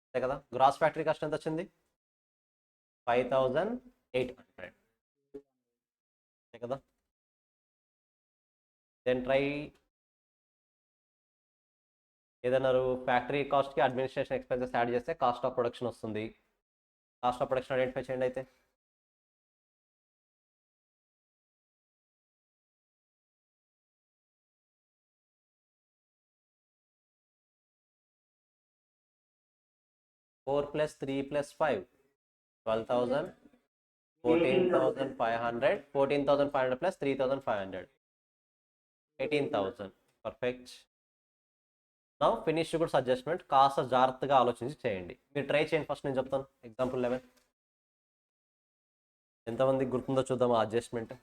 అంతే కదా. గ్రాస్ ఫ్యాక్టరీ కాస్ట్ ఎంత వచ్చింది? 5,800 అంతే కదా. దెన్ ట్రై ఏదన్నారు, ఫ్యాక్టరీ కాస్ట్కి అడ్మినిస్ట్రేషన్ ఎక్స్పెన్సెస్ యాడ్ చేస్తే కాస్ట్ ఆఫ్ ప్రొడక్షన్ వస్తుంది. కాస్ట్ ఆఫ్ ప్రొడక్షన్ ఐడెంటిఫై చేయండి అయితే. Four plus 3 + 5 12,000 14,500 14,500 + 3,500 18,000. Perfect. Now finish goods adjustment కాస్త జాగ్రత్తగా ఆలోచించి చేయండి. మీరు ట్రై చేయండి. ఫస్ట్ నేను చెప్తాను ఎగ్జాంపుల్ 11. ఎంతమందికి గుర్తుందో చూద్దాం ఆ అడ్జస్ట్మెంట్.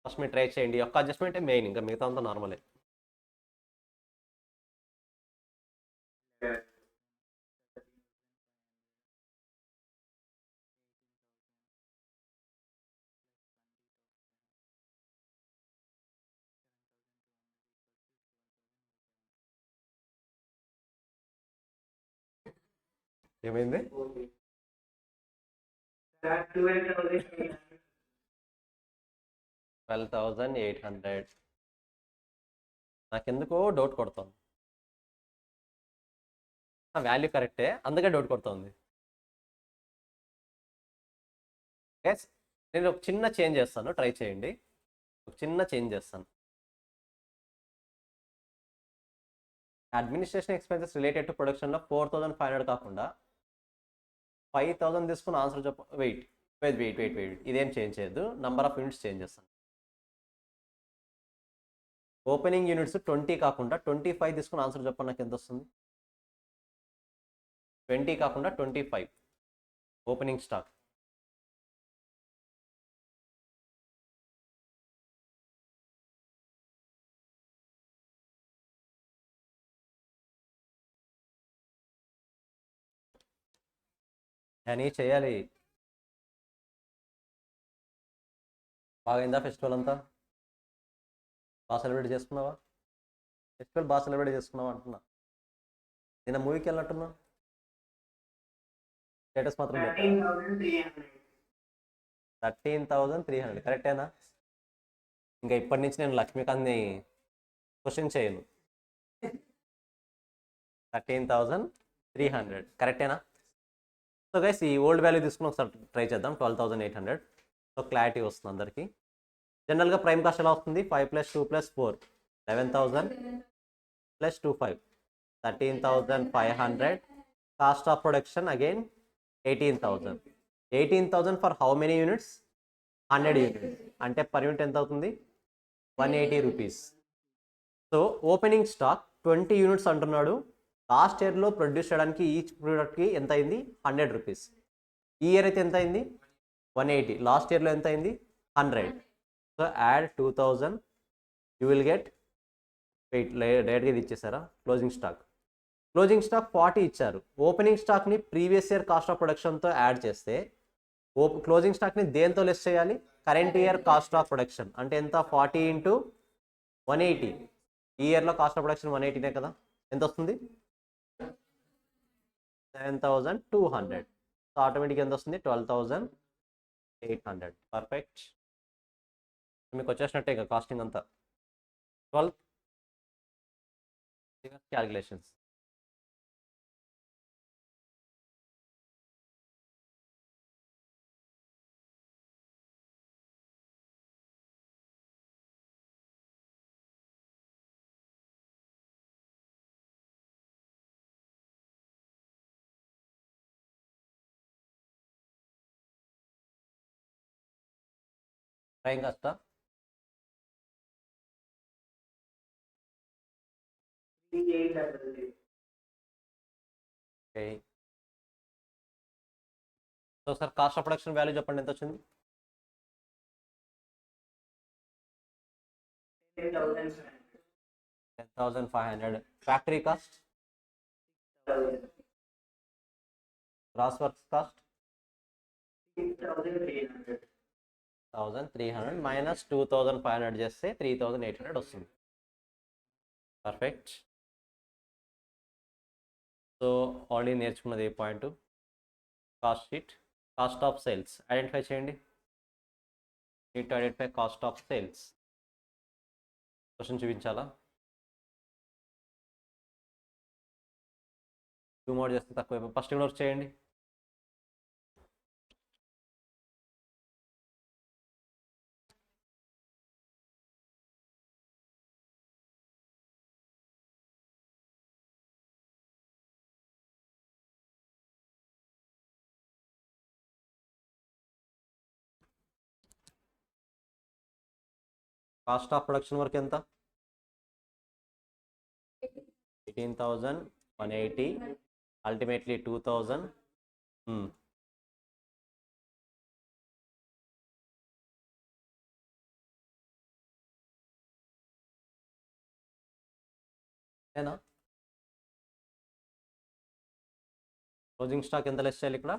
ఫస్ట్ మీరు ట్రై చేయండి. ఒక్క అడ్జస్ట్మెంటే మెయిన్, ఇంకా మిగతా అంతా నార్మలే. ఏమైంది? 12,800. నాకెందుకో డౌట్ కొడుతుంది. వాల్యూ కరెక్టే, అందుకే డౌట్ కొడుతుంది. ఎస్, నేను ఒక చిన్న చేంజ్ చేస్తాను, ట్రై చేయండి. ఒక చిన్న చేంజ్ చేస్తాను. అడ్మినిస్ట్రేషన్ ఎక్స్పెన్సెస్ రిలేటెడ్ టు ప్రొడక్షన్లో 4,500 కాకుండా 5,000 తీసుకుని ఆన్సర్ చెప్ప. Wait wait wait wait wait ఇదేం చేంజ్ చేయొద్దు, నంబర్ ఆఫ్ యూనిట్స్ చేంజ్ చేస్తాను. ఓపెనింగ్ యూనిట్స్ 20 కాకుండా 25 తీసుకుని ఆన్సర్ చెప్పండి, నాకు ఎంత వస్తుంది? 20 కాకుండా 25 ఓపెనింగ్ స్టాక్. అని చేయాలి. బాగైందా ఫెస్టివల్ అంతా? బాగా సెలబ్రేట్ చేసుకున్నావా? ఫెస్టివల్ బాగా సెలబ్రేట్ చేసుకున్నావా అంటున్నా. నిన్న మూవీకి వెళ్ళినట్టున్నా, స్టేటస్ మాత్రం 13,300 కరెక్టేనా? ఇంకా ఇప్పటి నుంచి నేను లక్ష్మీకాంత్ని క్వశ్చన్ చేయను. 13,300 కరెక్టేనా? సో గైస్, ఈ ఓల్డ్ వాల్యూ తీసుకుని ఒకసారి ట్రై చేద్దాం. 12,800. సో క్లారిటీ వస్తుంది అందరికీ. జనరల్గా ప్రైమ్ కాస్ట్ ఎలా వస్తుంది? 5 + 2 + 4 11,000 + 2 5 13,500. Cost of production again 18,000. 18,000 for how many units? 100 units. అంటే పర్ యూనిట్ ఎంత అవుతుంది? 180 rupees. So opening stock 20 units అంటున్నాడు. లాస్ట్ ఇయర్లో ప్రొడ్యూస్ చేయడానికి ఈచ్ ప్రోడక్ట్కి ఎంత అయింది? 100 రూపీస్. ఈ ఇయర్ అయితే ఎంత అయింది? 180. లాస్ట్ ఇయర్లో ఎంత అయింది? 100. So add 2,000. You will get. Wait, డైరెక్ట్గా ఇది ఇచ్చేసారా? Closing stock. క్లోజింగ్ స్టాక్ 40 ఇచ్చారు. ఓపెనింగ్ స్టాక్ని ప్రీవియస్ ఇయర్ కాస్ట్ ఆఫ్ ప్రొడక్షన్తో యాడ్ చేస్తే క్లోజింగ్ స్టాక్ని దేంతో లెస్ చేయాలి? Current year cost of production. అంటే ఎంత? 40 × 180. ఈ ఇయర్లో కాస్ట్ ఆఫ్ ప్రొడక్షన్ 180నే కదా. ఎంత వస్తుంది? 7,200. సో ఆటోమేటిక్గా ఎంత వస్తుంది? 12,800. పర్ఫెక్ట్. మీకు వచ్చేసినట్టే ఇక కాస్టింగ్ అంతా. 12 calculations. Prime cost okay. So sir cost of production value చెప్పండి ఎంత వచ్చింది? 10,500. Factory cost, gross works cost 1,300 minus 2,500 చేస్తే 3,800 వస్తుంది. పర్ఫెక్ట్. సో ఆల్రెడీ నేర్చుకున్నది ఏ point, cost sheet. Cost of sales identify చేయండి. Need to identify cost of sales. Question చూపించాలా? 2 mode చేస్తే తక్కువ. ఫస్ట్ ఇగ్నోర్ చేయండి. కాస్ట్ ఆఫ్ ప్రొడక్షన్ వర్క్ ఎంత? 18,180. అల్టిమేట్లీ 2,000. ఏనా? క్లోజింగ్ స్టాక్ ఎంత లెస్ చేయాలి ఇక్కడ?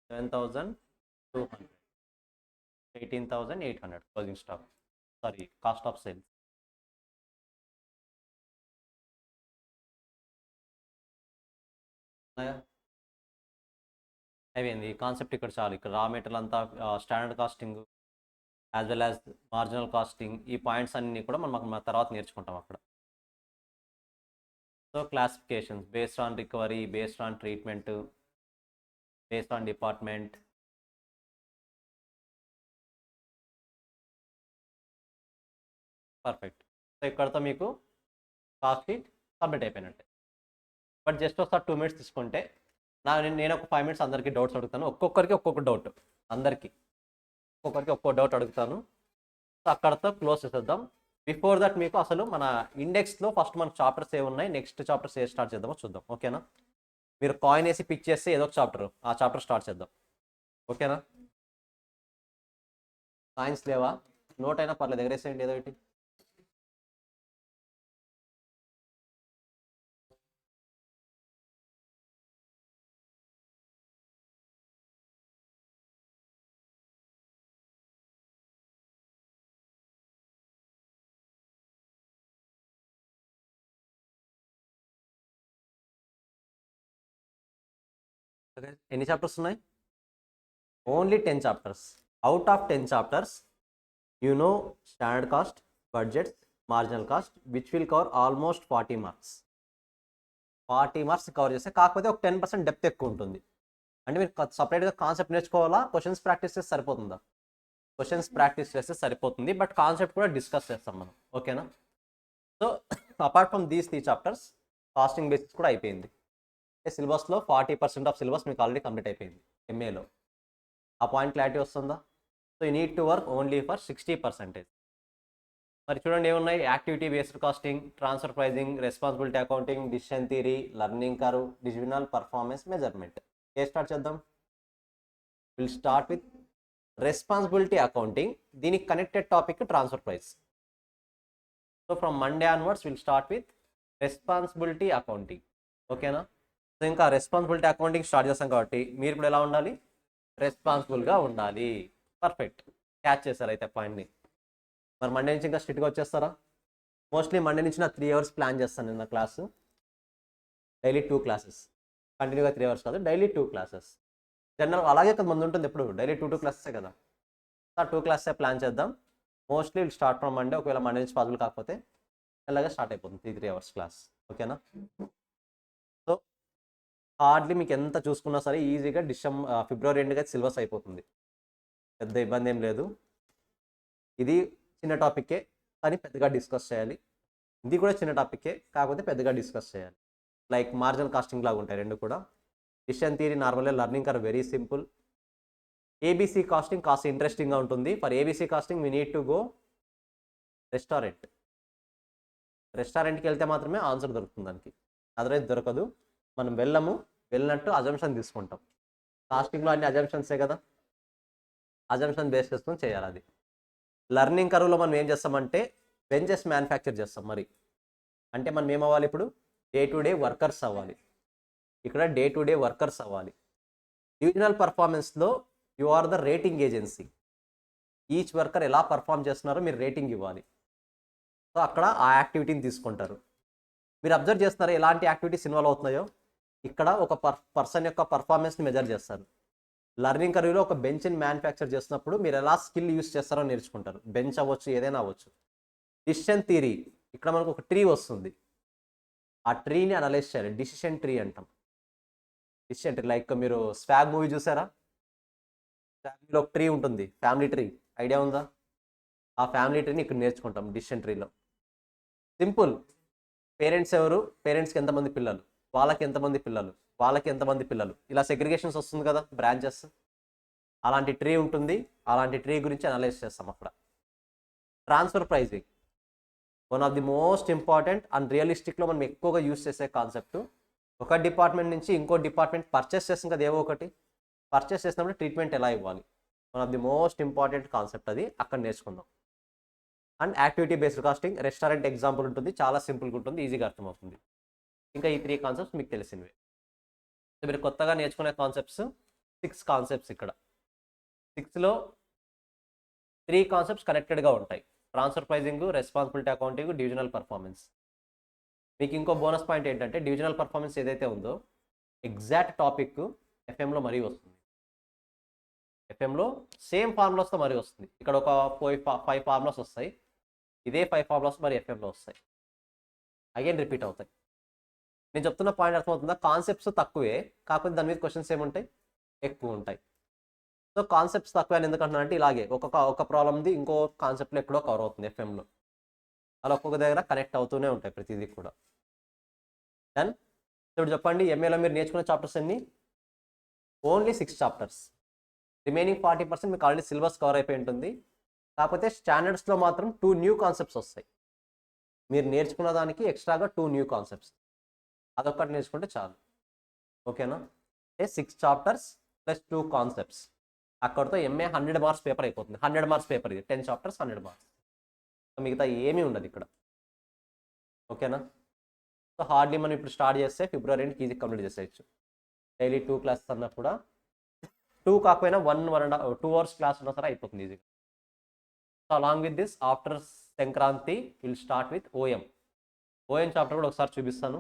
7,200. 18,800 closing stock. Sorry, cost of sales. అయిపోయింది కాన్సెప్ట్. ఇక్కడ చాలు. ఇక్కడ రా మెటీరియల్ అంతా standard casting as well as marginal casting, ఈ పాయింట్స్ అన్నీ కూడా మనం తర్వాత నేర్చుకుంటాం అక్కడ. So classifications based on recovery, based on treatment, based on department. Perfect. So ఇక్కడతో మీకు కాస్ట్ షీట్ సబ్మిట్ అయిపోయినట్టే. బట్ జస్ట్ ఒకసారి 2 minutes తీసుకుంటే నేను ఒక 5 minutes అందరికీ డౌట్స్ అడుగుతాను. ఒక్కొక్కరికి ఒక్కొక్క డౌట్, అందరికీ ఒక్కొక్కరికి ఒక్కో డౌట్ అడుగుతాను. సో అక్కడతో క్లోజ్ చేసేద్దాం. బిఫోర్ దట్ మీకు అసలు మన ఇండెక్స్లో ఫస్ట్ మన చాప్టర్స్ ఏ ఉన్నాయి, నెక్స్ట్ చాప్టర్స్ ఏ స్టార్ట్ చేద్దామో చూద్దాం. ఓకేనా? మీరు కాయిన్ వేసి పిక్ చేస్తే ఏదో ఒక చాప్టర్, ఆ చాప్టర్ స్టార్ట్ చేద్దాం. ఓకేనా? కాయిన్స్ లేవా? నోట్ అయినా పర్లేదు, ఎగరేసేయండి ఏదో ఒకటి. ఎన్ని చాప్టర్స్ ఉన్నాయి? Only 10 chapters. Out of 10 chapters you know standard cost, budgets, marginal cost, which will cover almost 40 marks. 40 marks cover చేస్తే, కాకపోతే ఒక 10% డెప్త్ ఎక్కువ ఉంటుంది. అంటే మీరు సపరేట్గా కాన్సెప్ట్ నేర్చుకోవాలా, క్వశ్చన్స్ ప్రాక్టీస్ చేస్తే సరిపోతుందా? క్వశ్చన్స్ ప్రాక్టీస్ చేస్తే సరిపోతుంది, బట్ కాన్సెప్ట్ కూడా డిస్కస్ చేస్తాం మనం. ఓకేనా? So apart from these 3 chapters costing basics కూడా అయిపోయింది. సిలబస్లో 40% ఆఫ్ సిలబస్ మీకు ఆల్రెడీ కంప్లీట్ అయిపోయింది ఎంఏలో. ఆ పాయింట్ క్లారిటీ వస్తుందా? So you need to work only for 60%. మరి చూడండి ఏమున్నాయి: activity based costing, transfer pricing, responsibility accounting, decision theory, learning curve, divisional performance measurement. ఏ స్టార్ట్ చేద్దాం? Will start with responsibility accounting. దీనికి connected topic transfer price. So from Monday onwards will start with responsibility accounting. ఓకేనా? So ఇంకా responsibility accounting start చేస్తాం కాబట్టి మీరు ఇప్పుడు ఎలా ఉండాలి? రెస్పాన్సిబుల్గా ఉండాలి. పర్ఫెక్ట్, క్యాచ్ చేశారు అయితే పాయింట్ని. మరి మండే నుంచి ఇంకా స్ట్రిక్ట్గా వచ్చేస్తారా? మోస్ట్లీ మండే నుంచి నా 3 hours ప్లాన్ చేస్తాను నేను. నా క్లాసు డైలీ 2 classes, కంటిన్యూగా 3 hours కాదు, డైలీ 2 classes. జనరల్ అలాగే కొంతమంది ఉంటుంది, ఎప్పుడు డైలీ 2 classes కదా. ఆ 2 classes ప్లాన్ చేద్దాం. Mostly will start from Monday. ఒకవేళ మండే నుంచి పాసిబుల్ కాకపోతే అలాగే స్టార్ట్ అయిపోతుంది 3 hours క్లాస్. ఓకేనా? సో హార్డ్లీ మీకు ఎంత చూసుకున్నా సరే ఈజీగా ఫిబ్రవరి ఎండ్గా సిలబస్ అయిపోతుంది. పెద్ద ఇబ్బంది ఏం లేదు. ఇది చిన్న టాపిక్కే కానీ పెద్దగా డిస్కస్ చేయాలి. ఇది కూడా చిన్న టాపిక్కే కాకపోతే పెద్దగా డిస్కస్ చేయాలి. లైక్ మార్జినల్ కాస్టింగ్ లాగా ఉంటాయి రెండు కూడా. డిసిషన్ థియరీ నార్మల్గా, learning curve very simple. ABC costing కాస్త ఇంట్రెస్టింగ్గా ఉంటుంది. For ABC costing we need to go రెస్టారెంట్కి వెళ్తే మాత్రమే ఆన్సర్ దొరుకుతుంది దానికి, అదర్వైజ్ దొరకదు. మనం వెళ్ళినట్టు అజంప్షన్ తీసుకుంటాం. కాస్టింగ్లో అన్ని అజంప్షన్సే కదా, అజంప్షన్ బేస్ చేసుకొని చేయాలి అది. లెర్నింగ్ కర్వ్లో మనం ఏం చేస్తామంటే బెంచెస్ మ్యానుఫ్యాక్చర్ చేస్తాం. మరి అంటే మనం ఏమవ్వాలి, ఇప్పుడు డే టు డే వర్కర్స్ అవ్వాలి. ఇక్కడ డే టు డే వర్కర్స్ అవ్వాలి. డివిజనల్ పర్ఫార్మెన్స్లో you are the rating agency. Each worker ఎలా పర్ఫామ్ చేస్తున్నారో మీరు రేటింగ్ ఇవ్వాలి. సో అక్కడ ఆ యాక్టివిటీని తీసుకుంటారు. మీరు అబ్జర్వ్ చేస్తున్నారా ఎలాంటి యాక్టివిటీస్ ఇన్వాల్వ్ అవుతున్నాయో. ఇక్కడ ఒక పర్సన్ యొక్క పర్ఫార్మెన్స్ని మెజర్ చేస్తారు. లెర్నింగ్ కర్వ్లో ఒక బెంచ్ని మ్యానుఫ్యాక్చర్ చేసినప్పుడు మీరు ఎలా స్కిల్ యూస్ చేస్తారో నేర్చుకుంటారు. బెంచ్ అవ్వచ్చు, ఏదైనా అవ్వచ్చు. డిసిషన్ థియరీ, ఇక్కడ మనకు ఒక ట్రీ వస్తుంది, ఆ ట్రీని అనలైజ్ చేయాలి. డిసిషన్ ట్రీ అంటాం. డిసిషన్ ట్రీ లైక్ మీరు స్వాగ్ మూవీ చూసారా? స్వాగ్లో ఒక ట్రీ ఉంటుంది, ఫ్యామిలీ ట్రీ, ఐడియా ఉందా? ఆ ఫ్యామిలీ ట్రీని ఇక్కడ నేర్చుకుంటాం డిసిషన్ ట్రీలో. సింపుల్. పేరెంట్స్ ఎవరు, పేరెంట్స్కి ఎంతమంది పిల్లలు, వాళ్ళకి ఎంతమంది పిల్లలు, వాళ్ళకి ఎంతమంది పిల్లలు, ఇలా సెగ్రిగేషన్స్ వస్తుంది కదా, బ్రాంచెస్. అలాంటి ట్రీ ఉంటుంది. అలాంటి ట్రీ గురించి అనలైజ్ చేస్తాం అక్కడ. Transfer pricing one of the most important and రియలిస్టిక్లో మనం ఎక్కువగా యూస్ చేసే కాన్సెప్ట్. ఒక డిపార్ట్మెంట్ నుంచి ఇంకో డిపార్ట్మెంట్ పర్చేస్ చేస్తుంది కదా, ఏవో ఒకటి పర్చేస్ చేసినప్పుడు ట్రీట్మెంట్ ఎలా ఇవ్వాలి, one of the most important concept అది, అక్కడ నేర్చుకుందాం. And activity based costing, restaurant example ఉంటుంది, చాలా సింపుల్గా ఉంటుంది, ఈజీగా అర్థమవుతుంది. ఇంకా ఈ 3 కాన్సెప్ట్స్ మీకు తెలిసినవే. సో మీరు కొత్తగా నేర్చుకునే కాన్సెప్ట్స్ 6 కాన్సెప్ట్స్. ఇక్కడ 6లో 3 కాన్సెప్ట్స్ కనెక్టెడ్గా ఉంటాయి. Transfer pricing, responsibility accounting, divisional performance. మీకు ఇంకో బోనస్ పాయింట్ ఏంటంటే డివిజనల్ పర్ఫార్మెన్స్ ఏదైతే ఉందో ఎగ్జాక్ట్ టాపిక్ ఎఫ్ఎంలో మరీ వస్తుంది. ఎఫ్ఎంలో సేమ్ ఫార్ములాస్తో మరీ వస్తుంది. ఇక్కడ ఒక 5 ఫార్ములాస్ వస్తాయి, ఇదే 5 ఫార్ములాస్ మరి ఎఫ్ఎంలో వస్తాయి, అగైన్ రిపీట్ అవుతాయి. నేను చెప్తున్న పాయింట్ అర్థమవుతుందా? కాన్సెప్ట్స్ తక్కువే, కాకపోతే దాని మీద క్వశ్చన్స్ ఏముంటాయి, ఎక్కువ ఉంటాయి. సో కాన్సెప్ట్స్ తక్కువ అని ఎందుకంటున్నానంటే ఇలాగే ఒక ప్రాబ్లమ్ది ఇంకో కాన్సెప్ట్లో ఎక్కడో కవర్ అవుతుంది ఎఫ్ఎంలో. అలా ఒక్కొక్క దగ్గర కనెక్ట్ అవుతూనే ఉంటాయి ప్రతిదీ కూడా. దెన్ ఇప్పుడు చెప్పండి, ఎంఏలో మీరు నేర్చుకునే చాప్టర్స్ అన్ని ఓన్లీ 6 చాప్టర్స్. రిమైనింగ్ 40% మీకు ఆల్రెడీ సిలబస్ కవర్ అయిపోయి ఉంటుంది. కాకపోతే స్టాండర్డ్స్లో మాత్రం 2 న్యూ కాన్సెప్ట్స్ వస్తాయి. మీరు నేర్చుకున్న దానికి ఎక్స్ట్రాగా 2 న్యూ కాన్సెప్ట్స్, అదొక్కటి నేర్చుకుంటే చాలు. ఓకేనా? 6 చాప్టర్స్ ప్లస్ 2 కాన్సెప్ట్స్. అక్కడితో ఎంఏ 100 మార్క్స్ పేపర్ అయిపోతుంది. 100 మార్క్స్ పేపర్ ఇది, 10 చాప్టర్స్ 100 మార్క్స్. మిగతా ఏమీ ఉండదు ఇక్కడ. ఓకేనా? సో హార్డ్లీ మనం ఇప్పుడు స్టార్ట్ చేస్తే ఫిబ్రవరి ఎండ్కి ఈజీ కంప్లీట్ చేసేయచ్చు. డైలీ 2 క్లాసెస్ అన్నా కూడా 2 కాకపోయినా 1.5 2 అవర్స్ క్లాస్ ఉన్నా సరే అయిపోతుంది ఈజీగా. So along with this after Sankranti will start with OM. OM chapter కూడా ఒకసారి చూపిస్తాను.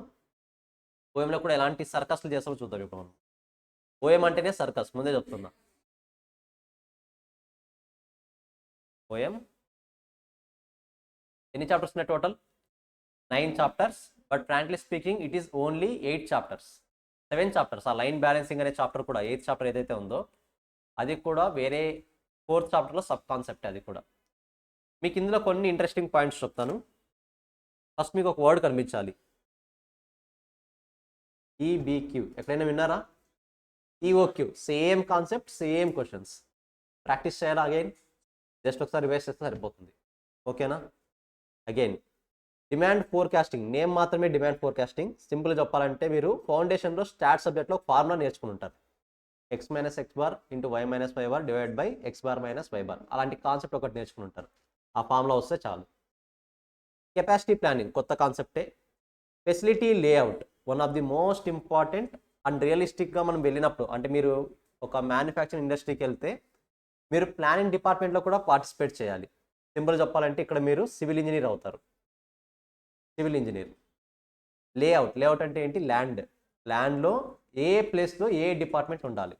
ఓఎంలో కూడా ఎలాంటి సర్కస్లు చేస్తామో చూద్దాం ఇప్పుడు మనం. ఓఎం అంటేనే సర్కస్, ముందే చెప్తున్నా. ఓఎం ఎన్ని చాప్టర్స్ ఉన్నాయి total? 9 chapters. But frankly speaking it is only 8 chapters. 7 chapters. ఆ లైన్ బ్యాలెన్సింగ్ అనే చాప్టర్ కూడా 8th చాప్టర్ ఏదైతే ఉందో అది కూడా వేరే 4th చాప్టర్లో సబ్ కాన్సెప్ట్. అది కూడా మీకు ఇందులో కొన్ని ఇంట్రెస్టింగ్ పాయింట్స్ చెప్తాను. ఫస్ట్ మీకు ఒక వర్డ్ కనిపించాలి, ఈబీక్యూ. ఎక్కడైనా విన్నారా? EOQ. Same concept, same questions. Practice చేయాలా అగైన్? జస్ట్ ఒకసారి రివైజ్ చేస్తే సరిపోతుంది. ఓకేనా? అగైన్ డిమాండ్ ఫోర్కాస్టింగ్, నేమ్ మాత్రమే డిమాండ్ ఫోర్కాస్టింగ్. సింపుల్గా చెప్పాలంటే మీరు ఫౌండేషన్లో స్టాట్ సబ్జెక్ట్లో ఫార్ములా నేర్చుకుని ఉంటారు. x - x bar into y - y bar divide by x bar - y bar. అలాంటి కాన్సెప్ట్ ఒకటి నేర్చుకుని ఉంటారు. ఆ ఫార్ములా వస్తే చాలు. కెపాసిటీ ప్లానింగ్ కొత్త కాన్సెప్టే. Facility layout one of the most important and రియలిస్టిక్గా మనం వెళ్ళినప్పుడు, అంటే మీరు ఒక మ్యానుఫ్యాక్చరింగ్ ఇండస్ట్రీకి వెళ్తే మీరు ప్లానింగ్ డిపార్ట్మెంట్లో కూడా పార్టిసిపేట్ చేయాలి. సింపుల్ చెప్పాలంటే ఇక్కడ మీరు సివిల్ ఇంజనీర్ అవుతారు. Civil engineer. లేఅవుట్ అంటే ఏంటి? ల్యాండ్లో ఏ ప్లేస్లో ఏ డిపార్ట్మెంట్ ఉండాలి,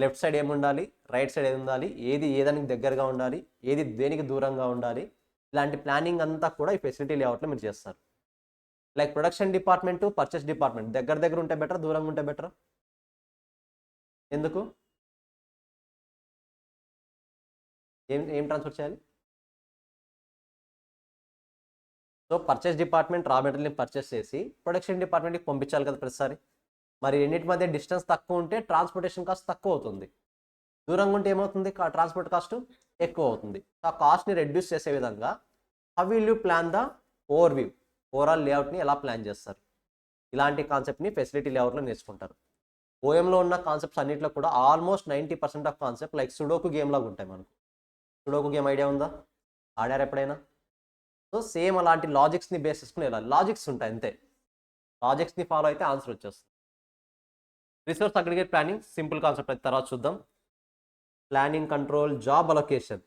లెఫ్ట్ సైడ్ ఏముండాలి, రైట్ సైడ్ ఏది ఉండాలి, ఏది ఏదానికి దగ్గరగా ఉండాలి, ఏది దేనికి దూరంగా ఉండాలి, ఇలాంటి ప్లానింగ్ అంతా కూడా ఈ ఫెసిలిటీ లేఅవుట్లో మీరు చేస్తారు. Like production department, purchase department దగ్గర ఉంటే బెటర్, దూరంగా ఉంటే బెటర్? ఎందుకు? ఏం ట్రాన్స్ఫర్ చేయాలి? సో పర్చేస్ డిపార్ట్మెంట్ రా మెటీరియల్ని పర్చేస్ చేసి ప్రొడక్షన్ డిపార్ట్మెంట్కి పంపించాలి కదా ప్రతిసారి. మరి రెండింటి మధ్య డిస్టెన్స్ తక్కువ ఉంటే ట్రాన్స్పోర్టేషన్ కాస్ట్ తక్కువ అవుతుంది. దూరంగా ఉంటే ఏమవుతుంది, ట్రాన్స్పోర్ట్ కాస్ట్ ఎక్కువ అవుతుంది. ఆ కాస్ట్ని రెడ్యూస్ చేసే విధంగా how will you plan the overall లేఅవుట్ని ఎలా ప్లాన్ చేస్తారు, ఇలాంటి కాన్సెప్ట్ని ఫెసిలిటీ లేఅవుట్లో నేర్చుకుంటారు. ఓఎంలో ఉన్న కాన్సెప్ట్స్ అన్నింటిలో కూడా almost 90% of concept like sudoku game లాగా ఉంటాయి మనకు. సుడోకు గేమ్ ఐడియా ఉందా, ఆడారు ఎప్పుడైనా? సో సేమ్ అలాంటి లాజిక్స్ని బేస్ చేసుకుని వెళ్ళాలి. లాజిక్స్ ఉంటాయి అంతే, లాజిక్స్ని ఫాలో అయితే ఆన్సర్ వచ్చేస్తుంది. Resource aggregate planning simple concept అయితే తర్వాత చూద్దాం. Planning control, job allocation.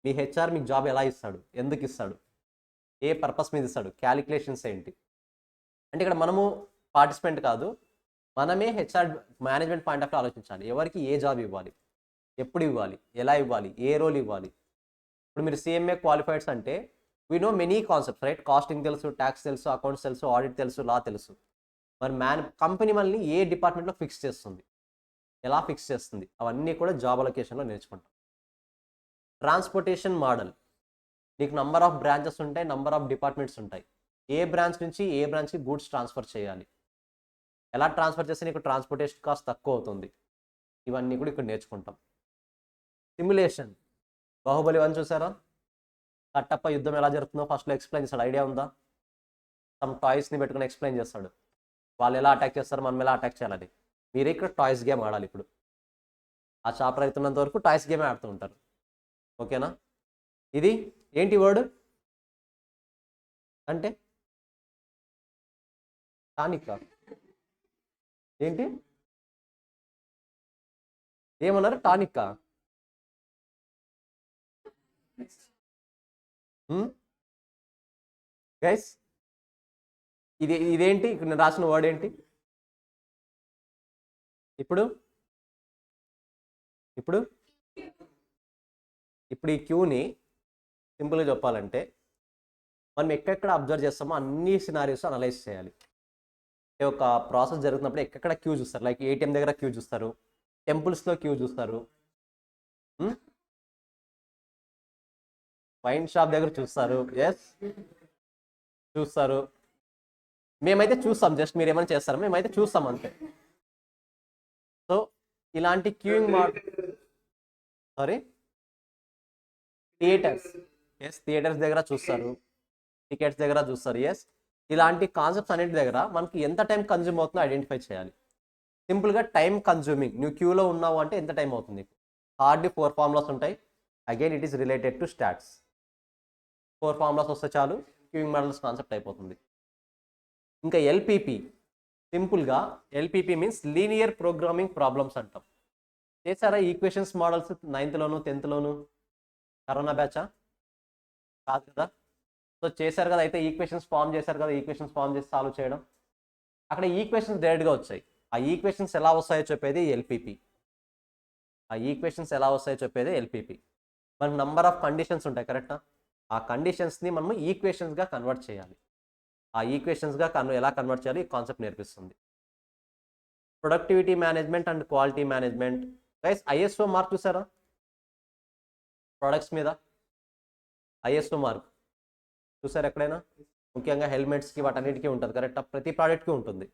మీ హెచ్ఆర్ మీకు జాబ్ ఎలా ఇస్తాడు, ఎందుకు ఇస్తాడు, ఏ పర్పస్ మీద ఇస్తాడు, క్యాలిక్యులేషన్స్ ఏంటి అంటే ఇక్కడ మనము పార్టిసిపెంట్ కాదు, మనమే HR management point of view ఆలోచించాలి. ఎవరికి ఏ జాబ్ ఇవ్వాలి, ఎప్పుడు ఇవ్వాలి, ఎలా ఇవ్వాలి, ఏ రోల్ ఇవ్వాలి. ఇప్పుడు మీరు సిఎంఏ క్వాలిఫైడ్స్ అంటే we know many concepts right. Costing తెలుసు, ట్యాక్స్ తెలుసు, అకౌంట్స్ తెలుసు, ఆడిట్ తెలుసు, లా తెలుసు. మరి కంపెనీ మనల్ని ఏ డిపార్ట్మెంట్లో ఫిక్స్ చేస్తుంది, ఎలా ఫిక్స్ చేస్తుంది, అవన్నీ కూడా జాబ్ అలొకేషన్లో నేర్చుకుంటాం. ట్రాన్స్పోర్టేషన్ మోడల్, నీకు నంబర్ ఆఫ్ బ్రాంచెస్ ఉంటాయి, నంబర్ ఆఫ్ డిపార్ట్మెంట్స్ ఉంటాయి. ఏ బ్రాంచ్ నుంచి ఏ బ్రాంచ్కి గూడ్స్ ట్రాన్స్ఫర్ చేయాలి, ఎలా ట్రాన్స్ఫర్ చేస్తే నీకు ట్రాన్స్పోర్టేషన్ కాస్ట్ తక్కువ అవుతుంది, ఇవన్నీ కూడా ఇక్కడ నేర్చుకుంటాం. సిమ్యులేషన్, బాహుబలి 1 చూసారా? కట్టప్ప యుద్ధం ఎలా జరుగుతుందో ఫస్ట్లో ఎక్స్ప్లెయిన్ చేస్తాడు, ఐడియా ఉందా? సమ్ టాయ్స్ని పెట్టుకుని ఎక్స్ప్లెయిన్ చేస్తాడు, వాళ్ళు ఎలా అటాక్ చేస్తారు, మనం ఎలా అటాక్ చేయాలని. మీరే ఇక్కడ టాయ్స్ గేమ్ ఆడాలి. ఇప్పుడు ఆ చాప్టర్ అవుతున్నంత వరకు టాయ్స్ గేమే ఆడుతూ ఉంటారు, ఓకేనా? ఇది ఏంటి వర్డ్ అంటే టానిక్, ఏంటి ఏమన్నారు, టానిక్కా? గైస్ ఇదేంటి ఇక్కడ నేను రాసిన వర్డ్ ఏంటి? ఇప్పుడు ఇప్పుడు ఇప్పుడు ఈ క్యూని సింపుల్గా చెప్పాలంటే మనం ఎక్కడెక్కడ అబ్జర్వ్ చేస్తామో అన్ని సినారియోస్ అనలైజ్ చేయాలి. ఒక ప్రాసెస్ జరుగుతున్నప్పుడు ఎక్కడ క్యూ చూస్తారు, లైక్ ఏటీఎం దగ్గర క్యూ చూస్తారు, టెంపుల్స్లో క్యూ చూస్తారు, వైన్ షాప్ దగ్గర చూస్తారు, ఎస్ చూస్తారు. మేమైతే చూస్తాం, జస్ట్ మీరు ఏమైనా చేస్తారు, మేమైతే చూస్తాం అంతే. సో ఇలాంటి queuing sorry theatres, yes theatres దగ్గర చూస్తారు, టికెట్స్ దగ్గర చూస్తారు, ఎస్. ఇలాంటి కాన్సెప్ట్స్ అన్నింటి దగ్గర మనకి ఎంత టైం కన్జ్యూమ్ అవుతుందో ఐడెంటిఫై చేయాలి. సింపుల్గా టైం కన్జ్యూమింగ్, నువ్వు క్యూలో ఉన్నావు అంటే ఎంత టైం అవుతుంది. హార్డ్లీ 4 ఫార్ములాస్ ఉంటాయి. Again it is related to stats. 4 formulas వస్తే చాలు, క్యూయింగ్ మోడల్స్ కాన్సెప్ట్ అయిపోతుంది. ఇంకా ఎల్పిపి, సింపుల్గా LPP means linear programming problems అంటాం. చేశారా ఈక్వేషన్స్ మోడల్స్ 9th లోను 10th లోను? కరోనా బ్యాచా కాదు కదా? సో చేశారు కదా, అయితే ఈక్వేషన్స్ ఫామ్ చేశారు కదా, ఈక్వేషన్స్ ఫామ్ చేసి సాల్వ్ చేయడం. అక్కడ ఈక్వేషన్స్ డైరెక్ట్గా వచ్చాయి. ఆ ఈక్వేషన్స్ ఎలా వస్తాయో చెప్పేది ఎల్పిపి. ఆ ఈక్వేషన్స్ ఎలా వస్తాయో చెప్పేది ఎల్పిపి. మనకు నంబర్ ఆఫ్ కండిషన్స్ ఉంటాయి, కరెక్టా? ఆ కండిషన్స్ని మనం ఈక్వేషన్స్గా కన్వర్ట్ చేయాలి. ఆ ఈక్వేషన్స్గా ఎలా కన్వర్ట్ చేయాలి ఈ కాన్సెప్ట్ నేర్పిస్తుంది. Productivity management and quality management. Guys ISO mark చూసారా ప్రొడక్ట్స్ మీద? ఐఎస్ఓ మార్క్ చూసారు ఎక్కడైనా? ముఖ్యంగా హెల్మెట్స్కి వాటన్నిటికీ ఉంటుంది, కరెక్టా? ప్రతి ప్రోడక్ట్కి ఉంటుంది.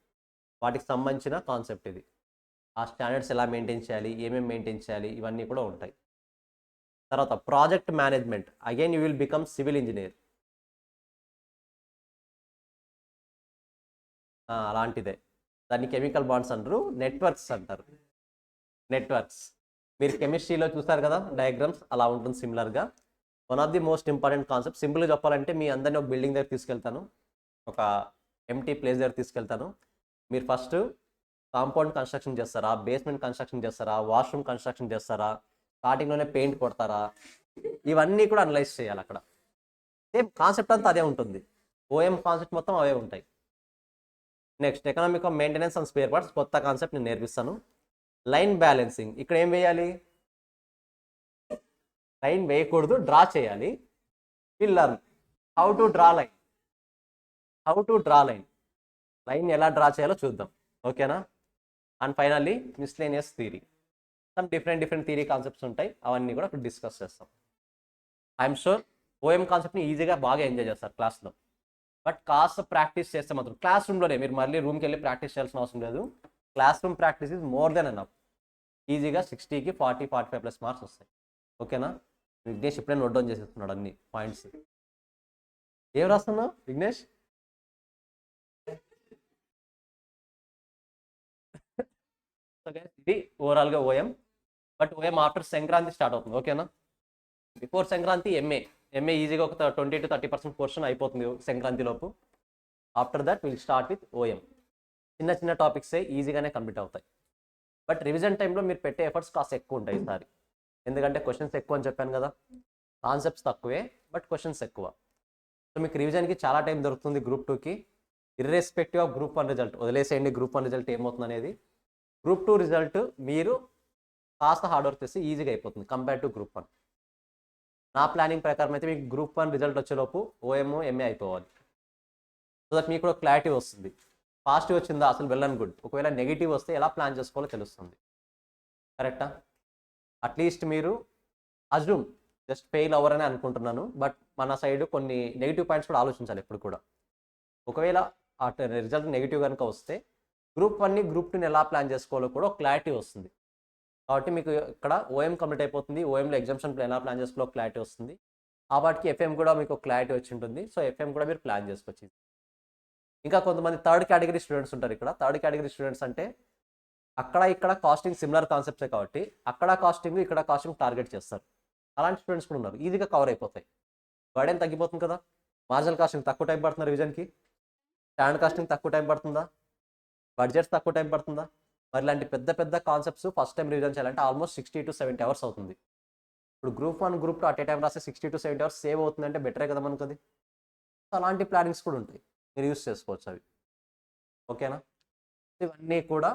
వాటికి సంబంధించిన కాన్సెప్ట్ ఇది. ఆ స్టాండర్డ్స్ ఎలా మెయింటైన్ చేయాలి, ఏమేమి మెయింటైన్ చేయాలి, ఇవన్నీ కూడా ఉంటాయి. తర్వాత project management, again you will become civil engineer. అలాంటిదే, దాన్ని కెమికల్ బాండ్స్ అంటారు, నెట్వర్క్స్ అంటారు. నెట్వర్క్స్ మీరు కెమిస్ట్రీలో చూస్తారు కదా డయాగ్రామ్స్, అలా ఉంటుంది సిమిలర్గా. One of the most important concept. సింపుల్గా చెప్పాలంటే మీ అందరినీ ఒక బిల్డింగ్ దగ్గర తీసుకెళ్తాను, ఒక ఎంటీ ప్లేస్ దగ్గర తీసుకెళ్తాను. మీరు ఫస్ట్ కాంపౌండ్ కన్స్ట్రక్షన్ చేస్తారా, బేస్మెంట్ కన్స్ట్రక్షన్ చేస్తారా, వాష్రూమ్ కన్స్ట్రక్షన్ చేస్తారా, స్టార్టింగ్లోనే పెయింట్ కొడతారా, ఇవన్నీ కూడా అనలైజ్ చేయాలి. అక్కడ సేమ్ కాన్సెప్ట్ అంతా అదే ఉంటుంది. ఓఎం కాన్సెప్ట్ మొత్తం అవే ఉంటాయి. Next economic of maintenance and spare parts, కొత్త కాన్సెప్ట్ నేను నేర్పిస్తాను. లైన్ బ్యాలెన్సింగ్, ఇక్కడ ఏం వేయాలి? లైన్ వేయకూడదు, డ్రా చేయాలి. Will learn how to draw line. Line ఎలా డ్రా చేయాలో చూద్దాం, ఓకేనా? And finally miscellaneous theory. Some different theory concepts ఉంటాయి, అవన్నీ కూడా ఇప్పుడు డిస్కస్ చేస్తాం. ఐఎమ్ షూర్ ఓఎం కాన్సెప్ట్ని ఈజీగా బాగా ఎంజాయ్ చేస్తారు క్లాస్లో. బట్ కాస్త ప్రాక్టీస్ చేస్తే మాత్రం క్లాస్ రూమ్లోనే, మీరు మళ్ళీ రూమ్కి వెళ్ళి ప్రాక్టీస్ చేయాల్సిన అవసరం లేదు. Class room practice is more than enough. ఈజీగా 60కి 40-45+ మార్క్స్ వస్తాయి. ఓకేనా? విఘ్నేష్ ఇప్పుడే నోట్ డౌన్ చేసేస్తున్నాడు అన్ని పాయింట్స్. ఏం రాస్తున్నావు విఘ్నేష్? ఇది ఓవరాల్గా OM. But OM after Sankranti start అవుతుంది. ఓకేనా? బిఫోర్ సంక్రాంతి ఎంఏ ఈజీగా ఒక 20-30% పోర్షన్ అయిపోతుంది సంక్రాంతి లోపు. After that will start with OM. చిన్న చిన్న టాపిక్సే ఈజీగానే కంప్లీట్ అవుతాయి. బట్ రివిజన్ టైంలో మీరు పెట్టే ఎఫర్ట్స్ కాస్త ఎక్కువ ఉంటాయి ఈసారి. ఎందుకంటే క్వశ్చన్స్ ఎక్కువ అని చెప్పాను కదా, కాన్సెప్ట్స్ తక్కువే బట్ క్వశ్చన్స్ ఎక్కువ. సో మీకు రివిజన్కి చాలా టైం దొరుకుతుంది గ్రూప్ 2కి. ఇర్రెస్పెక్టివ్ ఆఫ్ గ్రూప్ 1 రిజల్ట్ వదిలేసేయండి. గ్రూప్ 1 రిజల్ట్ ఏమవుతుంది అనేది. గ్రూప్ 2 రిజల్ట్ మీరు కాస్త హార్డ్ వర్క్ చేస్తే ఈజీగా అయిపోతుంది కంపేర్ టు గ్రూప్ 1. నా ప్లానింగ్ ప్రకారం అయితే మీకు గ్రూప్ 1 రిజల్ట్ వచ్చేలోపు ఓఎంఓ ఎంఏ అయిపోవాలి. సో దట్ మీకు కూడా క్లారిటీ వస్తుంది. పాజిటివ్ వచ్చిందా అసలు వెల్ అండ్ గుడ్. ఒకవేళ నెగిటివ్ వస్తే ఎలా ప్లాన్ చేసుకోవాలో తెలుస్తుంది. కరెక్టా? అట్లీస్ట్ మీరు అజ్యూమ్ జస్ట్ ఫెయిల్ అవ్వరని అనుకుంటున్నాను. బట్ మన సైడ్ కొన్ని నెగిటివ్ పాయింట్స్ కూడా ఆలోచించాలి ఎప్పుడు కూడా. ఒకవేళ ఆ రిజల్ట్ నెగిటివ్ కనుక వస్తే గ్రూప్ 1ని గ్రూప్ 2ని ఎలా ప్లాన్ చేసుకోవాలో కూడా ఒక క్లారిటీ వస్తుంది. కాబట్టి మీకు ఇక్కడ ఓఎం కంప్లీట్ అయిపోతుంది. ఓఎంలో ఎగ్జామ్షన్ ఎలా ప్లాన్ చేసుకోవాలో క్లారిటీ వస్తుంది. ఆ వాటికి ఎఫ్ఎం కూడా మీకు క్లారిటీ వచ్చి ఉంటుంది. సో ఎఫ్ఎం కూడా మీరు ప్లాన్ చేసుకోవచ్చు. ఇంకా కొంతమంది థర్డ్ కేటగిరీ స్టూడెంట్స్ ఉంటారు. ఇక్కడ థర్డ్ కేటగిరీ స్టూడెంట్స్ అంటే అక్కడ ఇక్కడ కాస్టింగ్ సిమిలర్ కాన్సెప్ట్సే కాబట్టి అక్కడ కాస్టింగ్ ఇక్కడ కాస్టింగ్ టార్గెట్ చేస్తారు. అలాంటి స్టూడెంట్స్ కూడా ఉన్నారు. ఈజీగా కవర్ అయిపోతాయి. బర్డెన్ తగ్గిపోతుంది కదా. మార్జినల్ కాస్టింగ్ తక్కువ టైం పడుతుంది రివిజన్కి. స్టాండర్డ్ కాస్టింగ్ తక్కువ టైం పడుతుందా? బడ్జెట్స్ తక్కువ టైం పడుతుందా? మరి ఇలాంటి పెద్ద పెద్ద కాన్సెప్ట్స్ ఫస్ట్ టైం రివిజన్ చేయాలంటే ఆల్మోస్ట్ 60-70 అవర్స్ అవుతుంది. ఇప్పుడు group 1 group 2 at a time రాస్తే 60-70 అవర్స్ సేవ్ అవుతుందంటే బెటరే కదా మనకు అది. సో అలాంటి ప్లానింగ్స్ కూడా ఉంటాయి, మీరు యూస్ చేసుకోవచ్చు అవి. ఓకేనా? ఇవన్నీ కూడా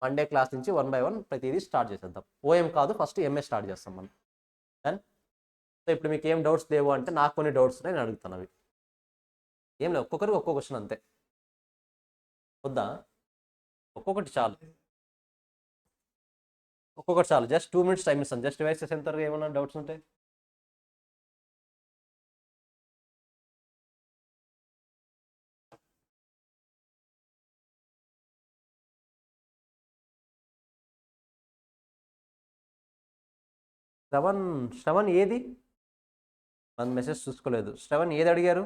మండే క్లాస్ నుంచి 1 by 1 ప్రతిదీ స్టార్ట్ చేసేద్దాం. ఓఎం కాదు, ఫస్ట్ ఎంఏ స్టార్ట్ చేస్తాం మనం. దెన్ సో ఇప్పుడు మీకు ఏం డౌట్స్ లేవు అంటే నాకు కొన్ని డౌట్స్ ఉన్నాయి, నేను అడుగుతాను. అవి ఏం లేవు, ఒక్కొక్కరికి ఒక్కో క్వశ్చన్ అంతే. వద్దా? ఒక్కొక్కటి చాలు, ఒక్కొక్కటి చాలు. జస్ట్ 2 minutes టైం ఇస్తాను. జస్ట్ రివైజ్ చేసేంత వరకు ఏమైనా డౌట్స్ ఉంటాయి. శ్రవణ్ ఏది? మన మెసేజ్ చూసుకోలేదు. శ్రవణ్ ఏది అడిగారు?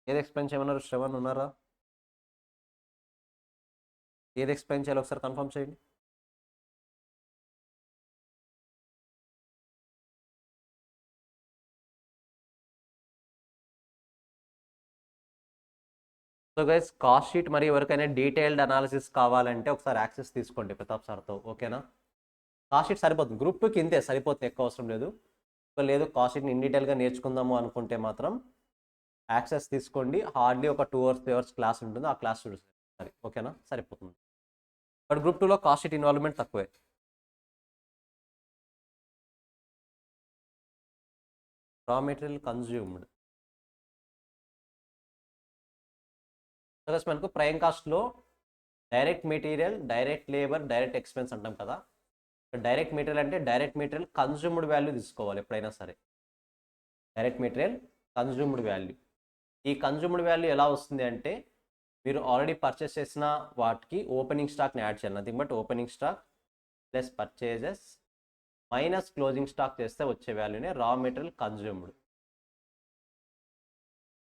ఏది ఎక్స్ప్లెయిన్ చేయమన్నారు? శ్రవణ్ ఉన్నారా? ఏది ఎక్స్ప్లెయిన్ చేయాలి ఒకసారి కన్ఫర్మ్ చేయండి. సో గైస్, కాస్ట్ షీట్ మరి ఎవరికైనా డీటెయిల్డ్ అనాలిసిస్ కావాలంటే ఒకసారి యాక్సెస్ తీసుకోండి ప్రతాప్ సార్తో. ఓకేనా? కాస్ట్ షీట్ సరిపోతుంది. గ్రూప్ 2కి ఇంతే సరిపోతుంది, ఎక్కువ అవసరం లేదు. లేదు కాస్ట్ షీట్ని ఇన్ డీటెయిల్గా నేర్చుకుందాము అనుకుంటే మాత్రం యాక్సెస్ తీసుకోండి. హార్డ్లీ ఒక 2 hours 3 hours క్లాస్ ఉంటుంది. ఆ క్లాస్ చూడండి సరే. ఓకేనా? సరిపోతుంది. బట్ గ్రూప్ 2లో కాస్ట్ షీట్ ఇన్వాల్వ్మెంట్ తక్కువే. రా మెటీరియల్ కన్జ్యూమ్డ్ మనకు ప్రైమ్ కాస్ట్లో direct material, direct labour, direct expense అంటాం కదా. డైరెక్ట్ మెటీరియల్ అంటే డైరెక్ట్ మెటీరియల్ కన్జ్యూమ్డ్ వాల్యూ తీసుకోవాలి ఎప్పుడైనా సరే. Direct material consumed value. ఈ కన్జ్యూమ్డ్ వాల్యూ ఎలా వస్తుంది అంటే మీరు ఆల్రెడీ పర్చేస్ చేసిన వాటికి ఓపెనింగ్ స్టాక్ని యాడ్ చేయాలి. Nothing but opening stock plus purchases minus closing stock చేస్తే వచ్చే వాల్యూనే రా material consumed.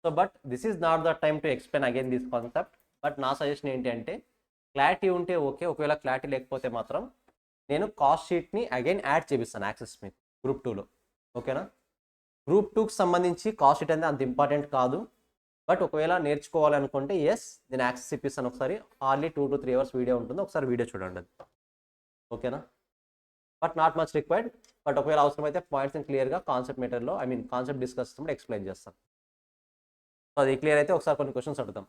So but this is not the time to explain again this concept. But నా సజెషన్ ఏంటి అంటే క్లారిటీ ఉంటే ఓకే, ఒకవేళ క్లారిటీ లేకపోతే మాత్రం నేను కాస్ట్ షీట్ని అగైన్ యాడ్ చేపిస్తాను యాక్సెస్ మీకు గ్రూప్ 2లో. ఓకేనా? గ్రూప్ 2కి సంబంధించి కాస్ట్ షీట్ అనేది అంత ఇంపార్టెంట్ కాదు. బట్ ఒకవేళ నేర్చుకోవాలనుకుంటే ఎస్, నేను యాక్సెస్ ఇప్పిస్తాను. ఒకసారి హార్డ్లీ 2 to 3 hours వీడియో ఉంటుంది, ఒకసారి వీడియో చూడండి అది. ఓకేనా? But not much required. But ఒకవేళ అవసరమైతే పాయింట్స్ని క్లియర్గా కాన్సెప్ట్ మెటీరియల్లో కాన్సెప్ట్ డిస్కస్ చేసినప్పుడు ఎక్స్ప్లెయిన్ చేస్తాను. సో అది క్లియర్ అయితే ఒకసారి కొన్ని క్వశ్చన్స్ అడుగుతాం.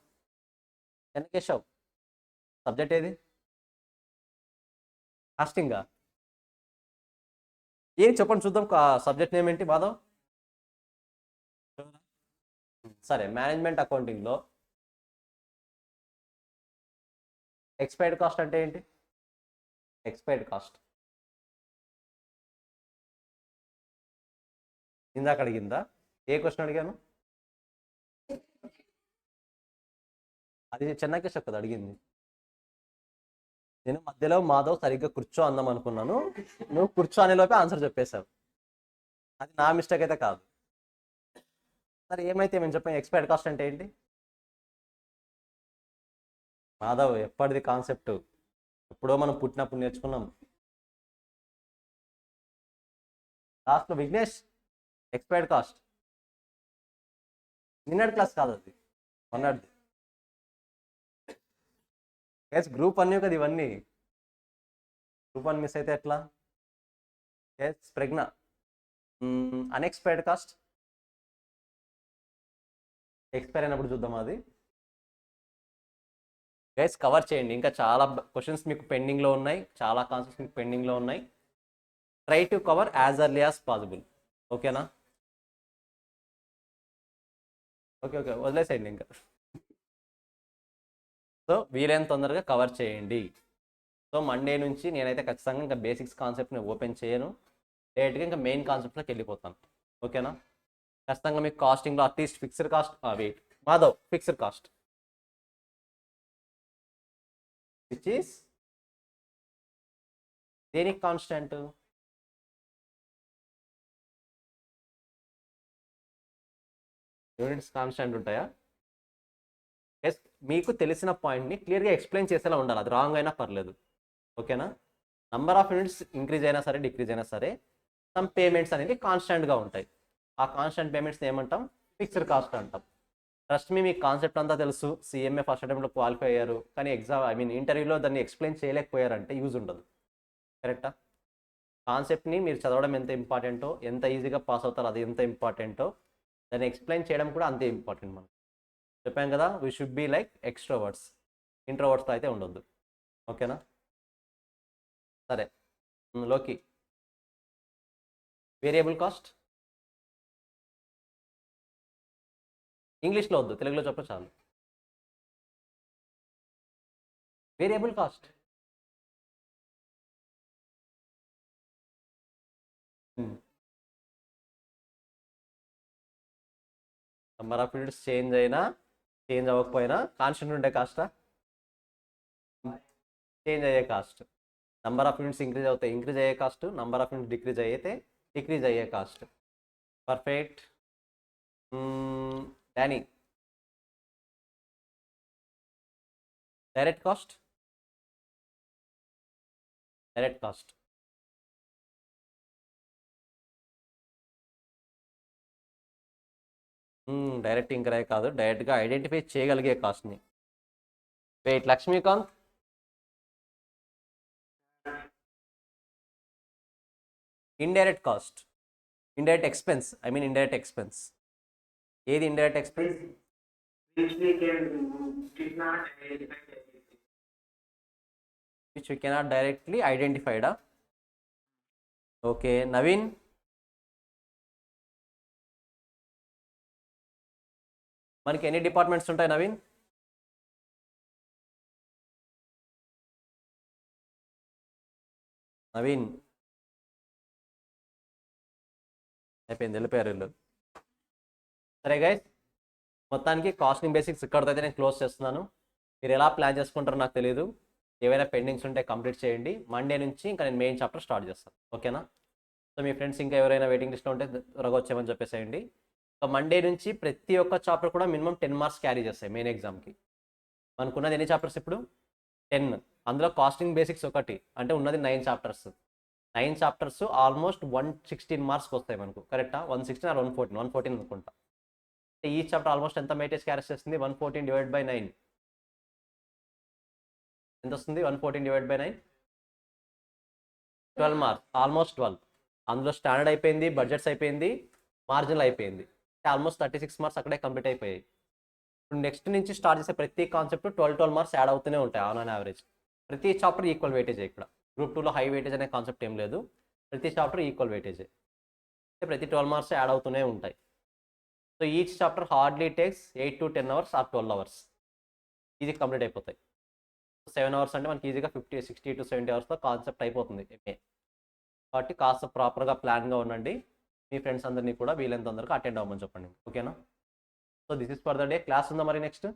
కేశవ్, సబ్జెక్ట్ ఏది? కాస్టింగా? ఏం చెప్పండి చూద్దాం. సబ్జెక్ట్ నేమ్ ఏంటి మాధవ్? సరే, మేనేజ్మెంట్ అకౌంటింగ్లో ఎక్స్పైర్డ్ కాస్ట్ అంటే ఏంటి? ఎక్స్పైర్డ్ కాస్ట్ ఇందాక అడిగిందా? ఏ క్వశ్చన్ అడిగాను? అది చెన్నకేశ్ కదా అడిగింది. నేను మధ్యలో మాధవ్ సరిగ్గా కూర్చో అందాం అనుకున్నాను, నువ్వు కూర్చో అనే లోపే ఆన్సర్ చెప్పేశావు. అది నా మిస్టేక్ అయితే కాదు. సరే ఏమైతే మేము చెప్పాం, ఎక్స్పైర్డ్ కాస్ట్ అంటే ఏంటి మాధవ్? ఎప్పటిది కాన్సెప్ట్, ఎప్పుడో మనం పుట్టినప్పుడు నేర్చుకున్నాం. లాస్ట్లో విఘ్నేష్, ఎక్స్పైర్డ్ కాస్ట్ నిన్నటి క్లాస్ కాదు, అది మొన్నటిది. ఎస్ గ్రూప్ అన్నీ కదా ఇవన్నీ, గ్రూప్ 1 మిస్ అయితే ఎట్లా? ఎస్ ప్రజ్ఞ, అన్ఎక్స్పైర్డ్ కాస్ట్ ఎక్స్పైర్ అయినప్పుడు చూద్దాం అది. గైస్ కవర్ చేయండి, ఇంకా చాలా క్వశ్చన్స్ మీకు పెండింగ్లో ఉన్నాయి, చాలా కాన్సెప్ట్స్ మీకు పెండింగ్లో ఉన్నాయి. Try to cover as early as possible. ఓకేనా? ఓకే ఓకే వదిలేసేయండి ఇంకా. సో వీలైన తొందరగా కవర్ చేయండి. సో మండే నుంచి నేనైతే ఖచ్చితంగా ఇంకా బేసిక్స్ కాన్సెప్ట్ని ఓపెన్ చేయను, డైరెక్ట్గా ఇంకా మెయిన్ కాన్సెప్ట్లోకి వెళ్ళిపోతాను. ఓకేనా? ఖచ్చితంగా మీకు కాస్టింగ్లో at least fixed cost, wait Madhav, fixed cost which is దేనికి కాన్స్టెంట్? యూనిట్స్ కాన్స్టెంట్ ఉంటాయా? ఎస్, మీకు తెలిసిన పాయింట్ని క్లియర్గా ఎక్స్ప్లెయిన్ చేసేలా ఉండాలి, అది రాంగ్ అయినా పర్లేదు. ఓకేనా? నంబర్ ఆఫ్ యూనిట్స్ ఇంక్రీజ్ అయినా సరే డిక్రీజ్ అయినా సరే సమ్ పేమెంట్స్ అనేవి కాన్స్టెంట్గా ఉంటాయి. ఆ కాన్స్టెంట్ పేమెంట్స్ ఏమంటాం? ఫిక్స్డ్ కాస్ట్ అంటాం. ట్రస్ట్ మీ, మీకు కాన్సెప్ట్ అంతా తెలుసు, సిఎంఏ ఫస్ట్ అటెంప్ట్లో క్వాలిఫై అయ్యారు, కానీ ఇంటర్వ్యూలో దాన్ని ఎక్స్ప్లెయిన్ చేయలేకపోయారంటే యూజ్ ఉండదు. కరెక్టా? కాన్సెప్ట్ని మీరు చదవడం ఎంత ఇంపార్టెంటో, ఎంత ఈజీగా పాస్ అవుతారో అది ఎంత ఇంపార్టెంటో, దాన్ని ఎక్స్ప్లెయిన్ చేయడం కూడా అంతే ఇంపార్టెంట్. మనం చెప్పాం కదా, we should be like extroverts, ఇంట్రోవర్డ్స్తో అయితే ఉండొద్దు. ఓకేనా? సరే, లోకి వేరియబుల్ కాస్ట్ ఇంగ్లీష్లో వద్దు, తెలుగులో చెప్ప చాలు. Variable cost number of units change అయినా చేంజ్ అవ్వకపోయినా కాన్స్టెంట్ ఉండే కాస్టా? చేంజ్ అయ్యే cost. Number of units increase అవుతాయి, ఇంక్రీజ్ అయ్యే cost. Number of units decrease అయితే డిక్రీజ్ అయ్యే cost. Perfect. Danny, direct cost. Direct cost direct increase కాదు, డైరెక్ట్గా ఐడెంటిఫై చేయగలిగే కాస్ట్ని. Wait Lakshmikanth, indirect cost, indirect expense, indirect expense. ఏది indirect expense? Which we cannot directly ఐడెంటిఫైడా? ఓకే నవీన్, మనకి ఎన్ని డిపార్ట్మెంట్స్ ఉంటాయి నవీన్? నవీన్ అయిపోయింది, వెళ్ళిపోయారు వీళ్ళు. సరే గైస్, మొత్తానికి కాస్టింగ్ బేసిక్స్ ఇక్కడితో అయితే నేను క్లోజ్ చేస్తున్నాను. మీరు ఎలా ప్లాన్ చేసుకుంటారో నాకు తెలియదు, ఏవైనా పెండింగ్స్ ఉంటే కంప్లీట్ చేయండి. మండే నుంచి ఇంకా నేను మెయిన్ చాప్టర్ స్టార్ట్ చేస్తాను. ఓకేనా? సో మీ ఫ్రెండ్స్ ఇంకా ఎవరైనా వెయిటింగ్ లిస్ట్లో ఉంటే త్వరగా వచ్చేయమని చెప్పేసేయండి. సో మండే నుంచి ప్రతి ఒక్క చాప్టర్ కూడా మినిమం 10 మార్క్స్ క్యారీ చేస్తాయి మెయిన్ ఎగ్జామ్కి. మనకున్నది ఎన్ని చాప్టర్స్ ఇప్పుడు? 10. అందులో కాస్టింగ్ బేసిక్స్ ఒకటి, అంటే ఉన్నది 9 చాప్టర్స్. 9 చాప్టర్స్ ఆల్మోస్ట్ 116 మార్క్స్కి వస్తాయి మనకు. కరెక్టా? 116 ఆర్ 114 అనుకుంటా. ఈ చాప్టర్ ఆల్మోస్ట్ ఎంత వెయిటేజ్ క్యారీ చేస్తుంది? 114 డివైడ్ బై 9 ఎంత వస్తుంది? 114 డివైడ్ బై 9 12 మార్క్స్, ఆల్మోస్ట్ 12. అందులో స్టాండర్డ్ అయిపోయింది, బడ్జెట్స్ అయిపోయింది, మార్జినల్ అయిపోయింది, ఆల్మోస్ట్ 36 మార్క్స్ అక్కడే కంప్లీట్ అయిపోయాయి. ఇప్పుడు నెక్స్ట్ నుంచి స్టార్ట్ చేసే ప్రతి కాన్సెప్ట్ 12 మార్క్స్ యాడ్ అవుతూనే ఉంటాయి ఆన్ యావరేజ్. ప్రతి చాప్టర్ ఈక్వల్ వెయిటేజ్. ఇక్కడ గ్రూప్ 2లో హై వెయిటేజ్ అనే కాన్సెప్ట్ ఏం లేదు, ప్రతి చాప్టర్ ఈక్వల్ వెయిటేజ్, ప్రతి 12 మార్క్స్ యాడ్ అవుతూనే ఉంటాయి. So each chapter hardly takes 8 to 10 hours are 12 hours, easy complete అయిపోతాయి. 7 అవర్స్ అంటే మనకి ఈజీగా 60 to 70 అవర్స్తో కాన్సెప్ట్ అయిపోతుంది ఎంఏ. కాబట్టి కాస్త ప్రాపర్గా ప్లాన్గా ఉండండి. మీ ఫ్రెండ్స్ అందరినీ కూడా వీలైనంత తొందరగా అటెండ్ అవ్వమని చెప్పండి. ఓకేనా? So this is for the day. Class ఉందా మరి నెక్స్ట్?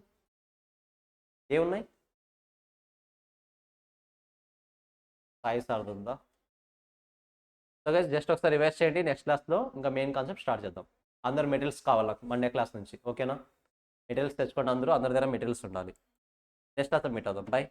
ఏమున్నాయి? సాయి సార్ ఉందా? సో గైస్ జస్ట్ ఒకసారి రివైజ్ చేయండి. నెక్స్ట్ క్లాస్లో ఇంకా మెయిన్ కాన్సెప్ట్ స్టార్ట్ చేద్దాం. అందరు మెటీరియల్స్ కావాలా మండే క్లాస్ నుంచి, ఓకేనా? మెటీరియల్స్ తెచ్చుకోండి అందరూ, అందరి దగ్గర మెటీరియల్స్ ఉండాలి. నెక్స్ట్ క్లాస్ మీట్ అవుదాం. బాయ్.